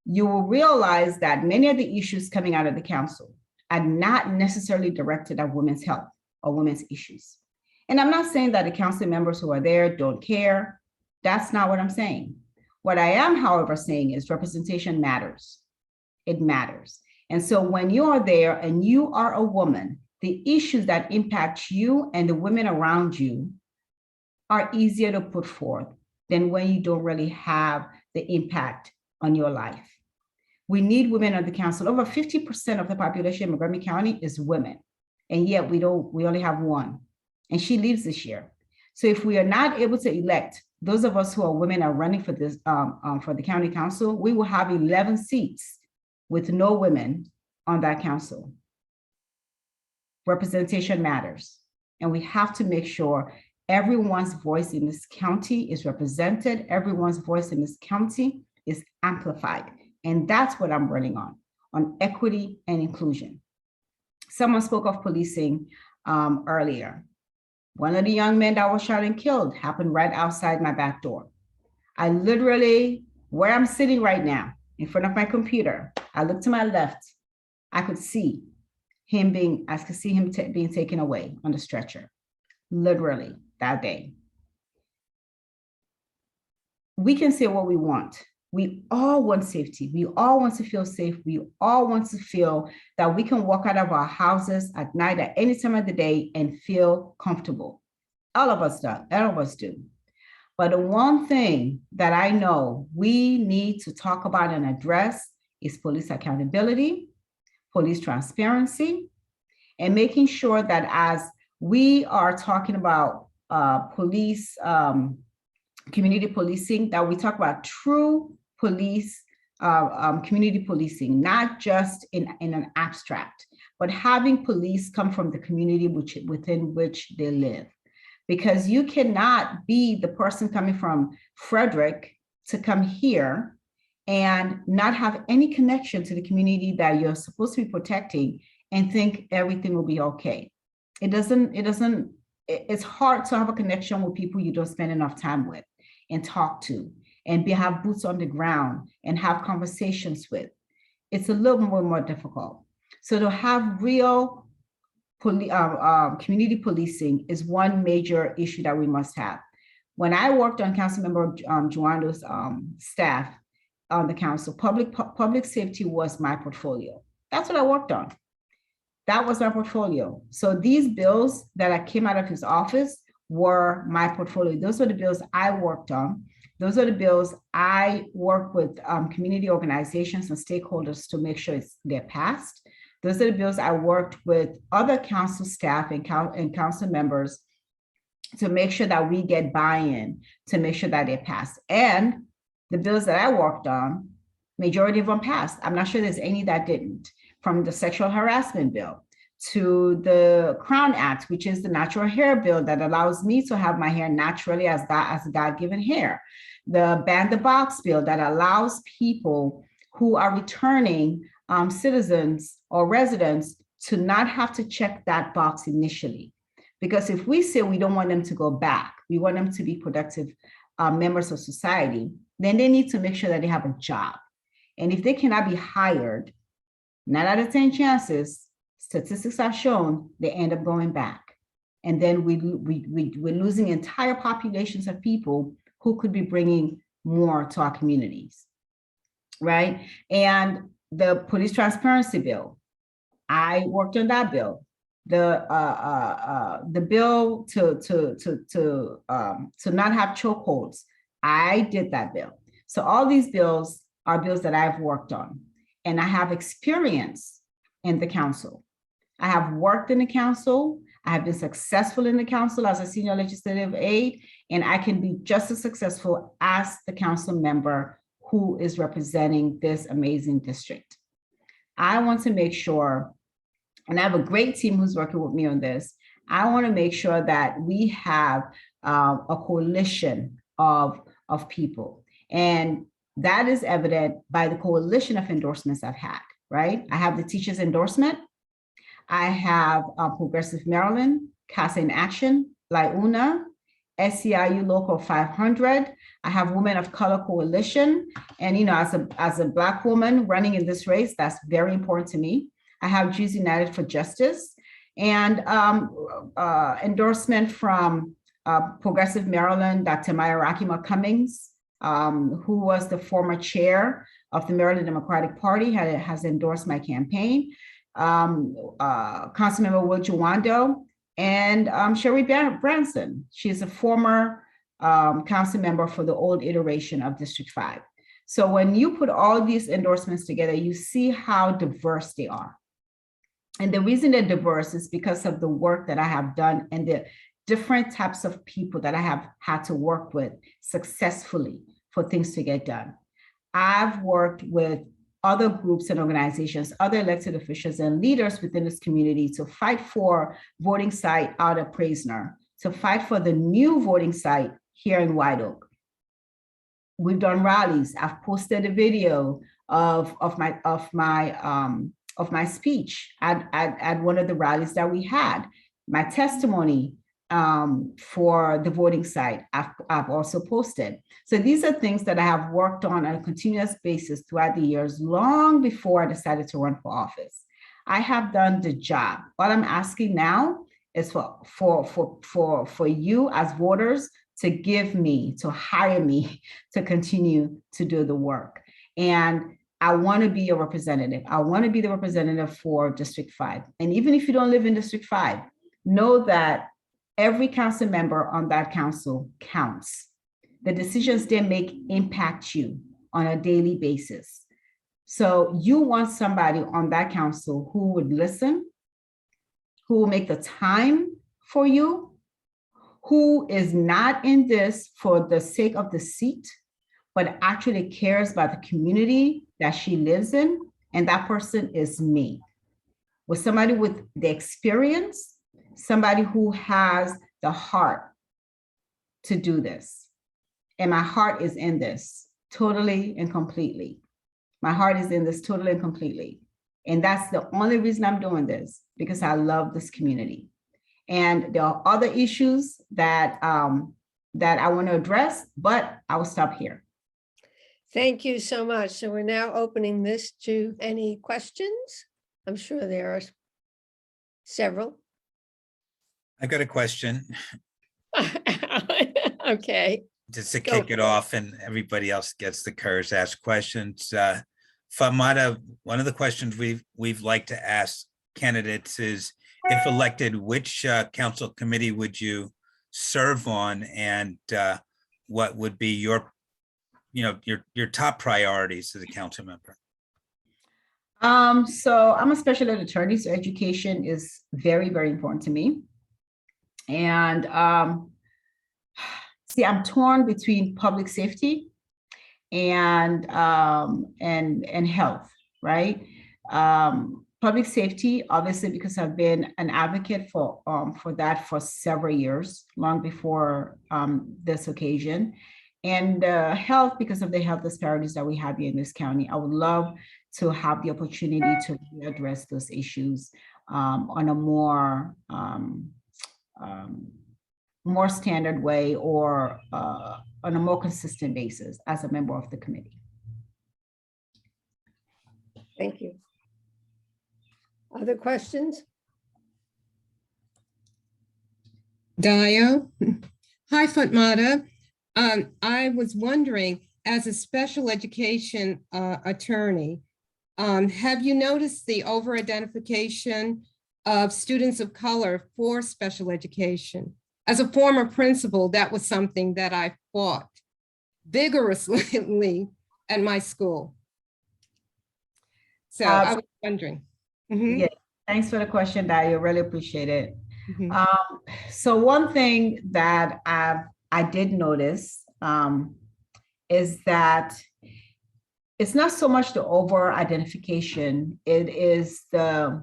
You will realize that many of the issues coming out of the council are not necessarily directed at women's health or women's issues. And I'm not saying that the council members who are there don't care. That's not what I'm saying. What I am, however, saying is representation matters. It matters. And so when you are there and you are a woman, the issues that impact you and the women around you are easier to put forth than when you don't really have the impact on your life. We need women on the council. Over 50% of the population in Montgomery County is women. And yet we only have one. And she leaves this year. So if we are not able to elect, those of us who are women are running for this for the county council, we will have 11 seats with no women on that council. Representation matters. And we have to make sure everyone's voice in this county is represented. Everyone's voice in this county is amplified. And that's what I'm running on equity and inclusion. Someone spoke of policing earlier. One of the young men that was shot and killed happened right outside my back door. I literally, where I'm sitting right now, in front of my computer, I looked to my left, I could see him being taken away on the stretcher, literally that day. We can say what we want. We all want safety. We all want to feel safe. We all want to feel that we can walk out of our houses at night at any time of the day and feel comfortable. All of us do. All of us do. But the one thing that I know we need to talk about and address is police accountability, police transparency, and making sure that as we are talking about police, community policing, that we talk about true police, community policing, not just in an abstract, but having police come from the community within which they live. Because you cannot be the person coming from Frederick to come here and not have any connection to the community that you're supposed to be protecting and think everything will be okay. It's hard to have a connection with people you don't spend enough time with and talk to and have boots on the ground and have conversations with. It's a little more difficult. So to have real community policing is one major issue that we must have. When I worked on Councilmember Juando's staff on the council, public safety was my portfolio. That's what I worked on. That was my portfolio. So these bills that came out of his office were my portfolio. Those were the bills I worked on. Those are the bills I work with community organizations and stakeholders to make sure they're passed. Those are the bills I worked with other council staff and council members to make sure that we get buy-in, to make sure that they pass. And the bills that I worked on, majority of them passed. I'm not sure there's any that didn't, from the sexual harassment bill to the Crown Act, which is the natural hair bill that allows me to have my hair naturally as God-given hair. The Ban the Box bill that allows people who are returning citizens or residents to not have to check that box initially. Because if we say we don't want them to go back, we want them to be productive members of society, then they need to make sure that they have a job. And if they cannot be hired, 9 out of 10 chances, statistics have shown they end up going back. And then we're losing entire populations of people who could be bringing more to our communities, right? And the police transparency bill, I worked on that bill. The bill to not have chokeholds, I did that bill. So all these bills are bills that I've worked on, and I have experience in the council. I have worked in the council. I have been successful in the council as a senior legislative aide, and I can be just as successful as the council member who is representing this amazing district. I want to make sure, and I have a great team who's working with me on this, I want to make sure that we have a coalition of people. And that is evident by the coalition of endorsements I've had, right? I have the teachers' endorsement. I have Progressive Maryland, CASA in Action, LIUNA, SEIU Local 500. I have Women of Color Coalition. And, you know, as a Black woman running in this race, that's very important to me. I have Jews United for Justice, and endorsement from Progressive Maryland, Dr. Maya Cummings, who was the former chair of the Maryland Democratic Party, has endorsed my campaign. Councilmember Will Juwando, and Sherry Branson. She's a former council member for the old iteration of District 5. So when you put all these endorsements together, you see how diverse they are. And the reason they're diverse is because of the work that I have done and the different types of people that I have had to work with successfully for things to get done. I've worked with other groups and organizations, other elected officials and leaders within this community to fight for voting site out of Praisner, to fight for the new voting site here in White Oak. We've done rallies. I've posted a video of my of my speech at one of the rallies that we had, my testimony for the voting site, I've also posted. So these are things that I have worked on a continuous basis throughout the years, long before I decided to run for office. I have done the job. What I'm asking now is for you as voters to to hire me to continue to do the work. And I want to be a representative. I want to be the representative for District 5. And even if you don't live in District 5, know that every council member on that council counts. The decisions they make impact you on a daily basis. So you want somebody on that council who would listen, who will make the time for you, who is not in this for the sake of the seat, but actually cares about the community that she lives in. And that person is me. With somebody with the experience, somebody who has the heart to do this. And my heart is in this totally and completely. My heart is in this totally and completely. And that's the only reason I'm doing this, because I love this community. And there are other issues that, that I want to address, but I will stop here. Thank you so much. So we're now opening this to any questions. I'm sure there are several. I've got a question Okay. just to Go kick for it it. off, and everybody else gets the courage to ask questions. Fatmata, one of the questions we've liked to ask candidates is, if elected, which council committee would you serve on, and what would be your top priorities as a council member? So I'm a special ed attorney, so education is very, very important to me. And see, I'm torn between public safety and health, right? Public safety, obviously, because I've been an advocate for that for several years, long before this occasion. And health, because of the health disparities that we have here in this county. I would love to have the opportunity to really address those issues on a more standard way, or on a more consistent basis as a member of the committee. Thank you. Other questions? Dio. Hi, Fatmata. I was wondering, as a special education attorney, have you noticed the over-identification of students of color for special education? As a former principal, that was something that I fought vigorously at my school. So I was wondering. Yeah, thanks for the question, Dio. Really appreciate it. Mhm. So one thing that I did notice is that it's not so much the over-identification, it is the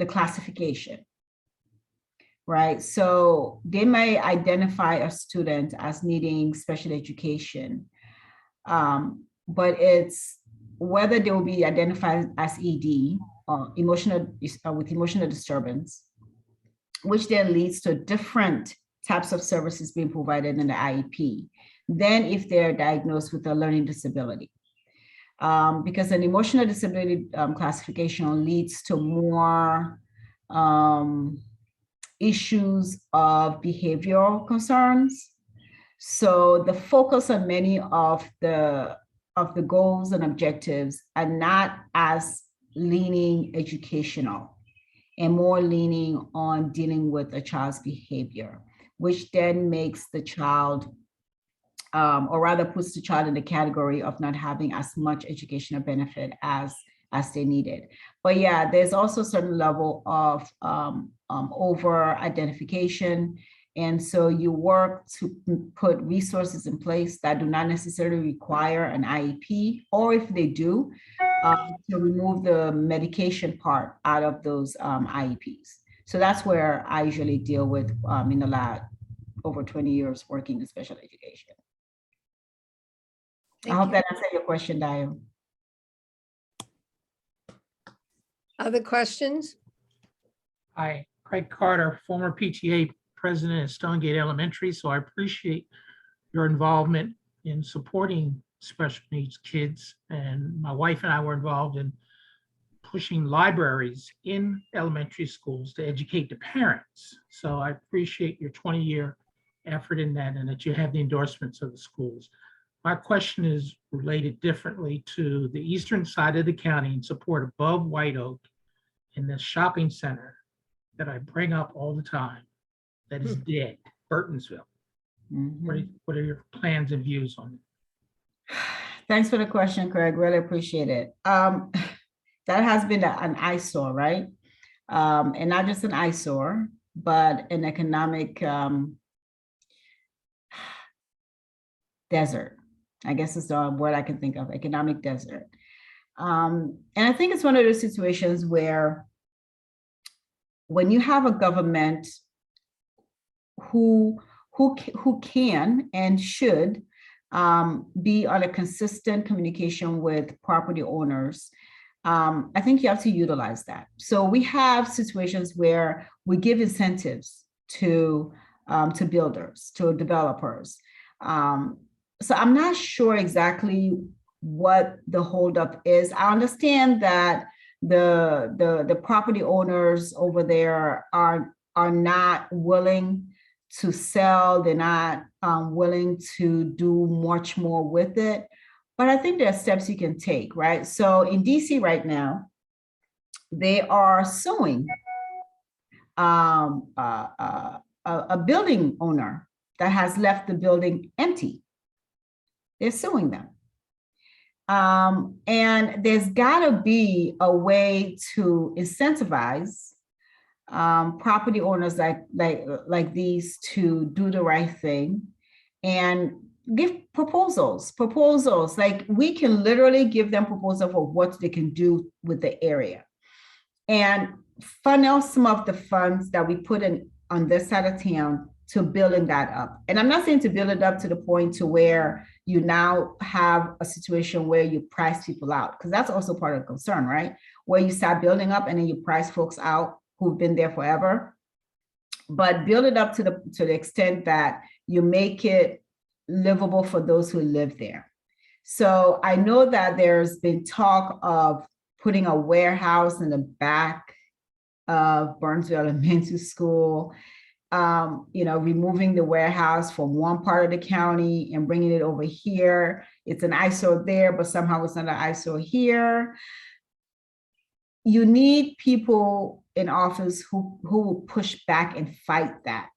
classification, right? So they may identify a student as needing special education, but it's whether they will be identified as ED or with emotional disturbance, which then leads to different types of services being provided in the IEP than if they're diagnosed with a learning disability. Because an emotional disability classification leads to more issues of behavioral concerns. So the focus on many of the goals and objectives are not as leaning educational and more leaning on dealing with a child's behavior, which then makes the child, or rather puts the child in the category of not having as much educational benefit as they needed. But yeah, there's also a certain level of over-identification. And so you work to put resources in place that do not necessarily require an IEP, or if they do, to remove the medication part out of those IEPs. So that's where I usually deal with in the lab over 20 years working in special education. I hope that answered your question, Dio. Other questions? Hi, Craig Carter, former PTA president at Stonegate Elementary. So I appreciate your involvement in supporting special needs kids. And my wife and I were involved in pushing libraries in elementary schools to educate the parents. So I appreciate your 20-year effort in that and that you have the endorsements of the schools. My question is related differently to the eastern side of the county in support above White Oak in the shopping center that I bring up all the time that is dead, Burtonsville. What are your plans and views on it? Thanks for the question, Craig. Really appreciate it. That has been an eyesore, right? And not just an eyesore, but an economic desert. I guess it's the word I can think of, economic desert. And I think it's one of those situations where when you have a government who can and should be on a consistent communication with property owners, I think you have to utilize that. So we have situations where we give incentives to builders, to developers. So I'm not sure exactly what the holdup is. I understand that the property owners over there are not willing to sell. They're not willing to do much more with it. But I think there are steps you can take, right? So in DC right now, they are suing a building owner that has left the building empty. They're suing them. And there's gotta be a way to incentivize property owners like these to do the right thing and give proposals. Like we can literally give them proposals for what they can do with the area and funnel some of the funds that we put in on this side of town to building that up. And I'm not saying to build it up to the point to where you now have a situation where you price people out, because that's also part of the concern, right? Where you start building up and then you price folks out who've been there forever. But build it up to the extent that you make it livable for those who live there. So I know that there's been talk of putting a warehouse in the back of Burnsville Elementary School, removing the warehouse from one part of the county and bringing it over here. It's an eyesore there, but somehow it's not an eyesore here. You need people in office who will push back and fight that,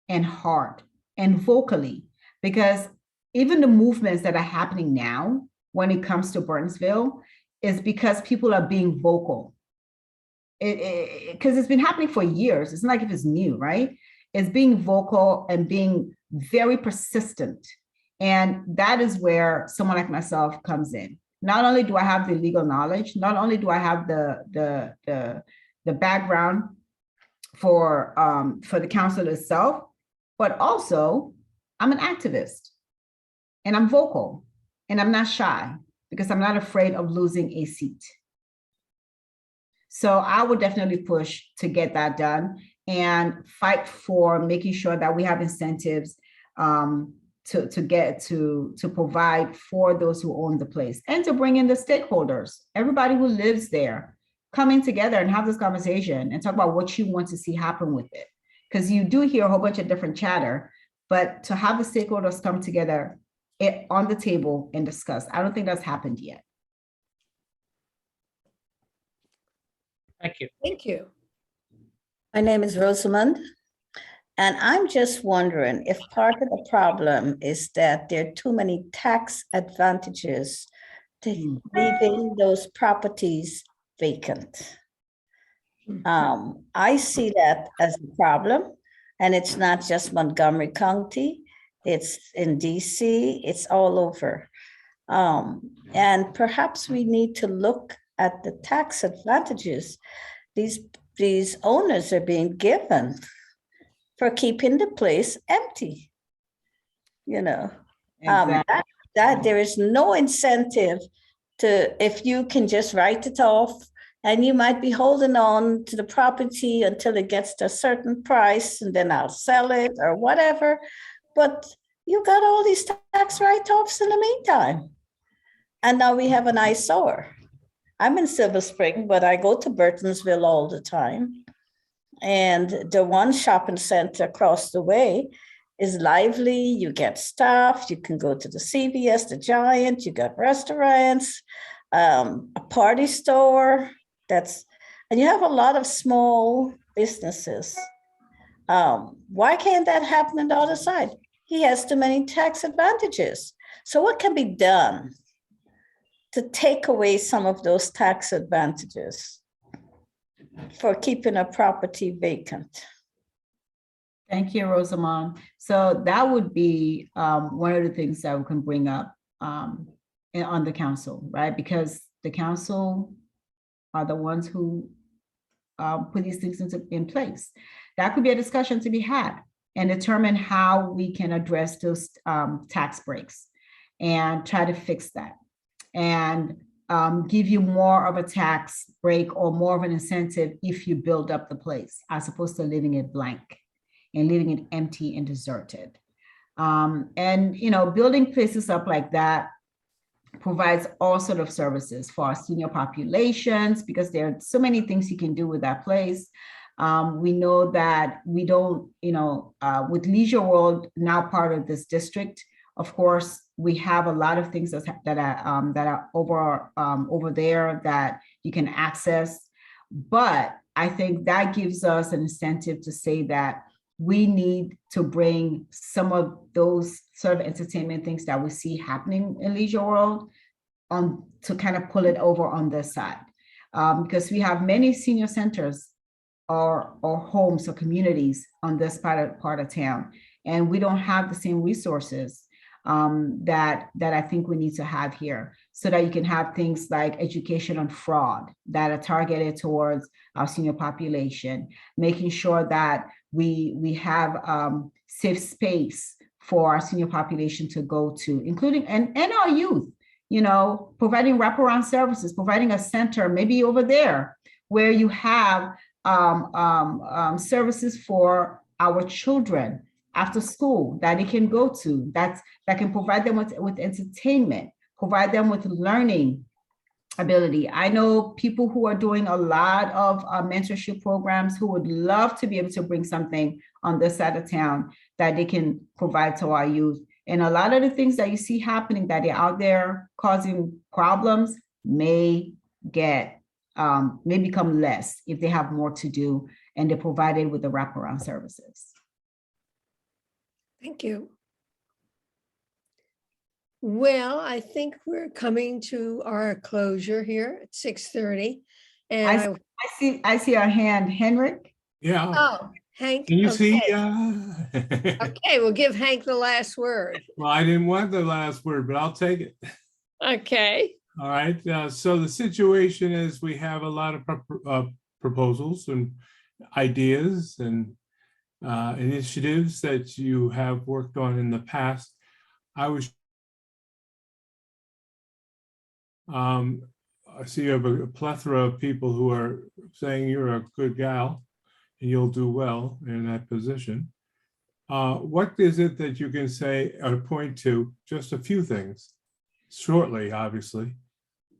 and hard and vocally, because even the movements that are happening now when it comes to Burnsville is because people are being vocal. Because it's been happening for years. It's not like if it's new, right? It's being vocal and being very persistent. And that is where someone like myself comes in. Not only do I have the legal knowledge, not only do I have the background for the council itself, but also I'm an activist and I'm vocal and I'm not shy because I'm not afraid of losing a seat. So I would definitely push to get that done and fight for making sure that we have incentives to provide for those who own the place and to bring in the stakeholders, everybody who lives there, coming together and have this conversation and talk about what you want to see happen with it. Because you do hear a whole bunch of different chatter, but to have the stakeholders come together on the table and discuss, I don't think that's happened yet. Thank you. Thank you. My name is Rosamond, and I'm just wondering if part of the problem is that there are too many tax advantages to leaving those properties vacant. I see that as a problem, and it's not just Montgomery County, it's in DC, it's all over. And perhaps we need to look at the tax advantages these owners are being given for keeping the place empty. Exactly. That there is no incentive to, if you can just write it off, And you might be holding on to the property until it gets to a certain price and then I'll sell it or whatever. But you got all these tax write-offs in the meantime. And now we have an eyesore. I'm in Silver Spring, but I go to Burtonsville all the time. And the one shopping center across the way is lively. You get stuff. You can go to the CVS, the Giant. You got restaurants, a party store. And you have a lot of small businesses. Why can't that happen on the other side? He has too many tax advantages. So what can be done to take away some of those tax advantages for keeping a property vacant? Thank you, Rosamond. So that would be one of the things that we can bring up on the council, right? Because the council are the ones who put these things in place. That could be a discussion to be had and determine how we can address those tax breaks and try to fix that and give you more of a tax break or more of an incentive if you build up the place as opposed to leaving it blank and leaving it empty and deserted. And building places up like that provides all sort of services for our senior populations because there are so many things you can do with that place. We know that we don't, with Leisure World now part of this district, of course, we have a lot of things that are over there that you can access. But I think that gives us an incentive to say that we need to bring some of those sort of entertainment things that we see happening in Leisure World on to kind of pull it over on this side. Because we have many senior centers or homes or communities on this part of town, and we don't have the same resources that I think we need to have here, so that you can have things like education on fraud that are targeted towards our senior population, making sure that we have safe space for our senior population to go to, including and our youth, providing wraparound services, providing a center maybe over there where you have services for our children after school that they can go to, that can provide them with entertainment, provide them with learning ability. I know people who are doing a lot of mentorship programs who would love to be able to bring something on this side of town that they can provide to our youth. And a lot of the things that you see happening that are out there causing problems may become less if they have more to do and they're provided with the wraparound services. Thank you. Well, I think we're coming to our closure here at 6:30. And I see our hand, Henrik. Yeah. Oh, Hank. Can you okay. see? Okay, we'll give Hank the last word. Well, I didn't want the last word, but I'll take it. Okay. All right. So the situation is we have a lot of proposals and ideas and initiatives that you have worked on in the past. I see you have a plethora of people who are saying you're a good gal and you'll do well in that position. What is it that you can say or point to, just a few things, shortly, obviously,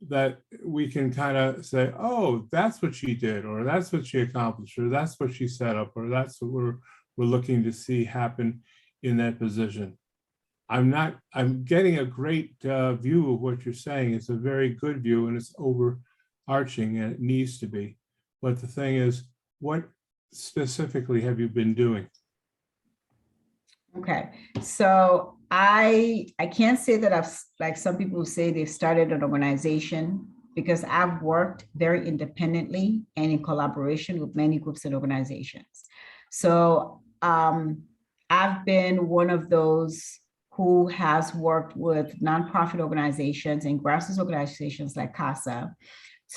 that we can kind of say, oh, that's what she did, or that's what she accomplished, or that's what she set up, or that's what we're looking to see happen in that position? I'm getting a great view of what you're saying. It's a very good view and it's overarching and it needs to be. But the thing is, what specifically have you been doing? Okay, so I can't say that I've, like some people say they've started an organization, because I've worked very independently and in collaboration with many groups and organizations. So I've been one of those who has worked with nonprofit organizations and grassroots organizations like CASA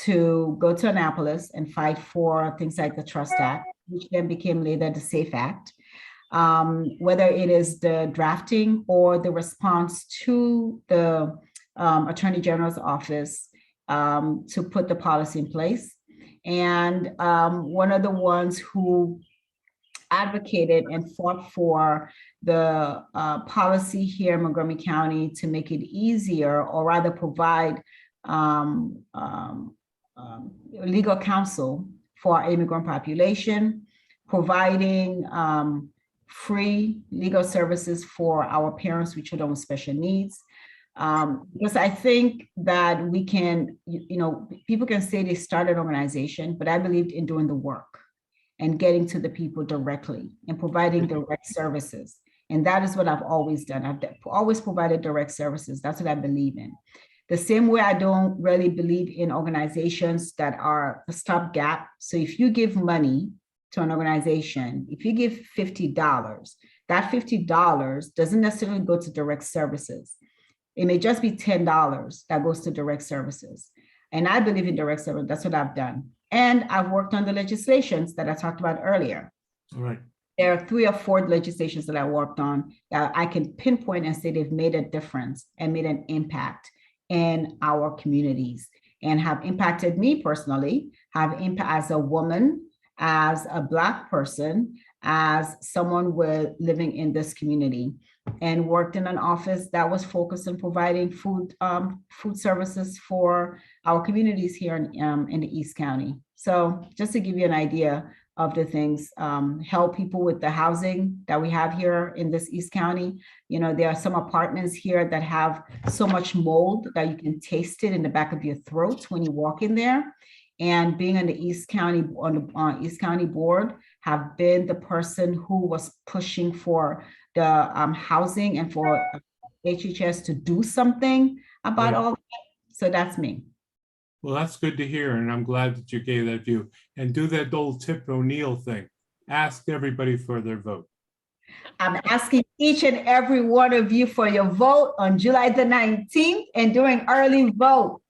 to go to Annapolis and fight for things like the Trust Act, which then became later the SAFE Act. Whether it is the drafting or the response to the Attorney General's office to put the policy in place. And one of the ones who advocated and fought for the policy here in Montgomery County to make it easier, or rather provide legal counsel for our immigrant population, providing free legal services for our parents with children with special needs. Because I think that we can, people can say they started an organization, but I believed in doing the work and getting to the people directly and providing direct services. And that is what I've always done. I've always provided direct services. That's what I believe in. The same way I don't really believe in organizations that are a stopgap. So if you give money to an organization, if you give $50, that $50 doesn't necessarily go to direct services. It may just be $10 that goes to direct services. And I believe in direct service. That's what I've done. And I've worked on the legislations that I talked about earlier. All right. There are 3 or 4 legislations that I worked on that I can pinpoint and say they've made a difference and made an impact in our communities and have impacted me personally, have impact as a woman, as a Black person, as someone living in this community, and worked in an office that was focused on providing food services for our communities here in the East County. So just to give you an idea of the things, help people with the housing that we have here in this East County. There are some apartments here that have so much mold that you can taste it in the back of your throat when you walk in there. And being on the East County, East County board, have been the person who was pushing for the housing and for HHS to do something about all that. So that's me. Well, that's good to hear, and I'm glad that you gave that view. And do that old Tip O'Neill thing. Ask everybody for their vote. I'm asking each and every one of you for your vote on July the 19th and doing early vote.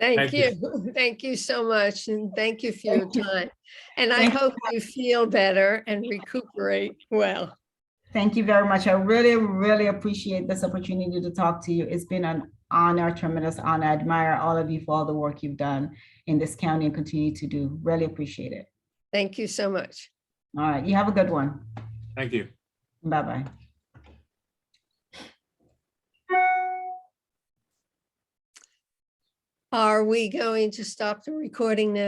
Thank you. Thank you so much. And thank you for your time. And I hope you feel better and recuperate well. Thank you very much. I really, really appreciate this opportunity to talk to you. It's been an honor, tremendous honor. I admire all of you for all the work you've done in this county and continue to do. Really appreciate it. Thank you so much. All right. You have a good one. Thank you. Bye-bye. Are we going to stop the recording now?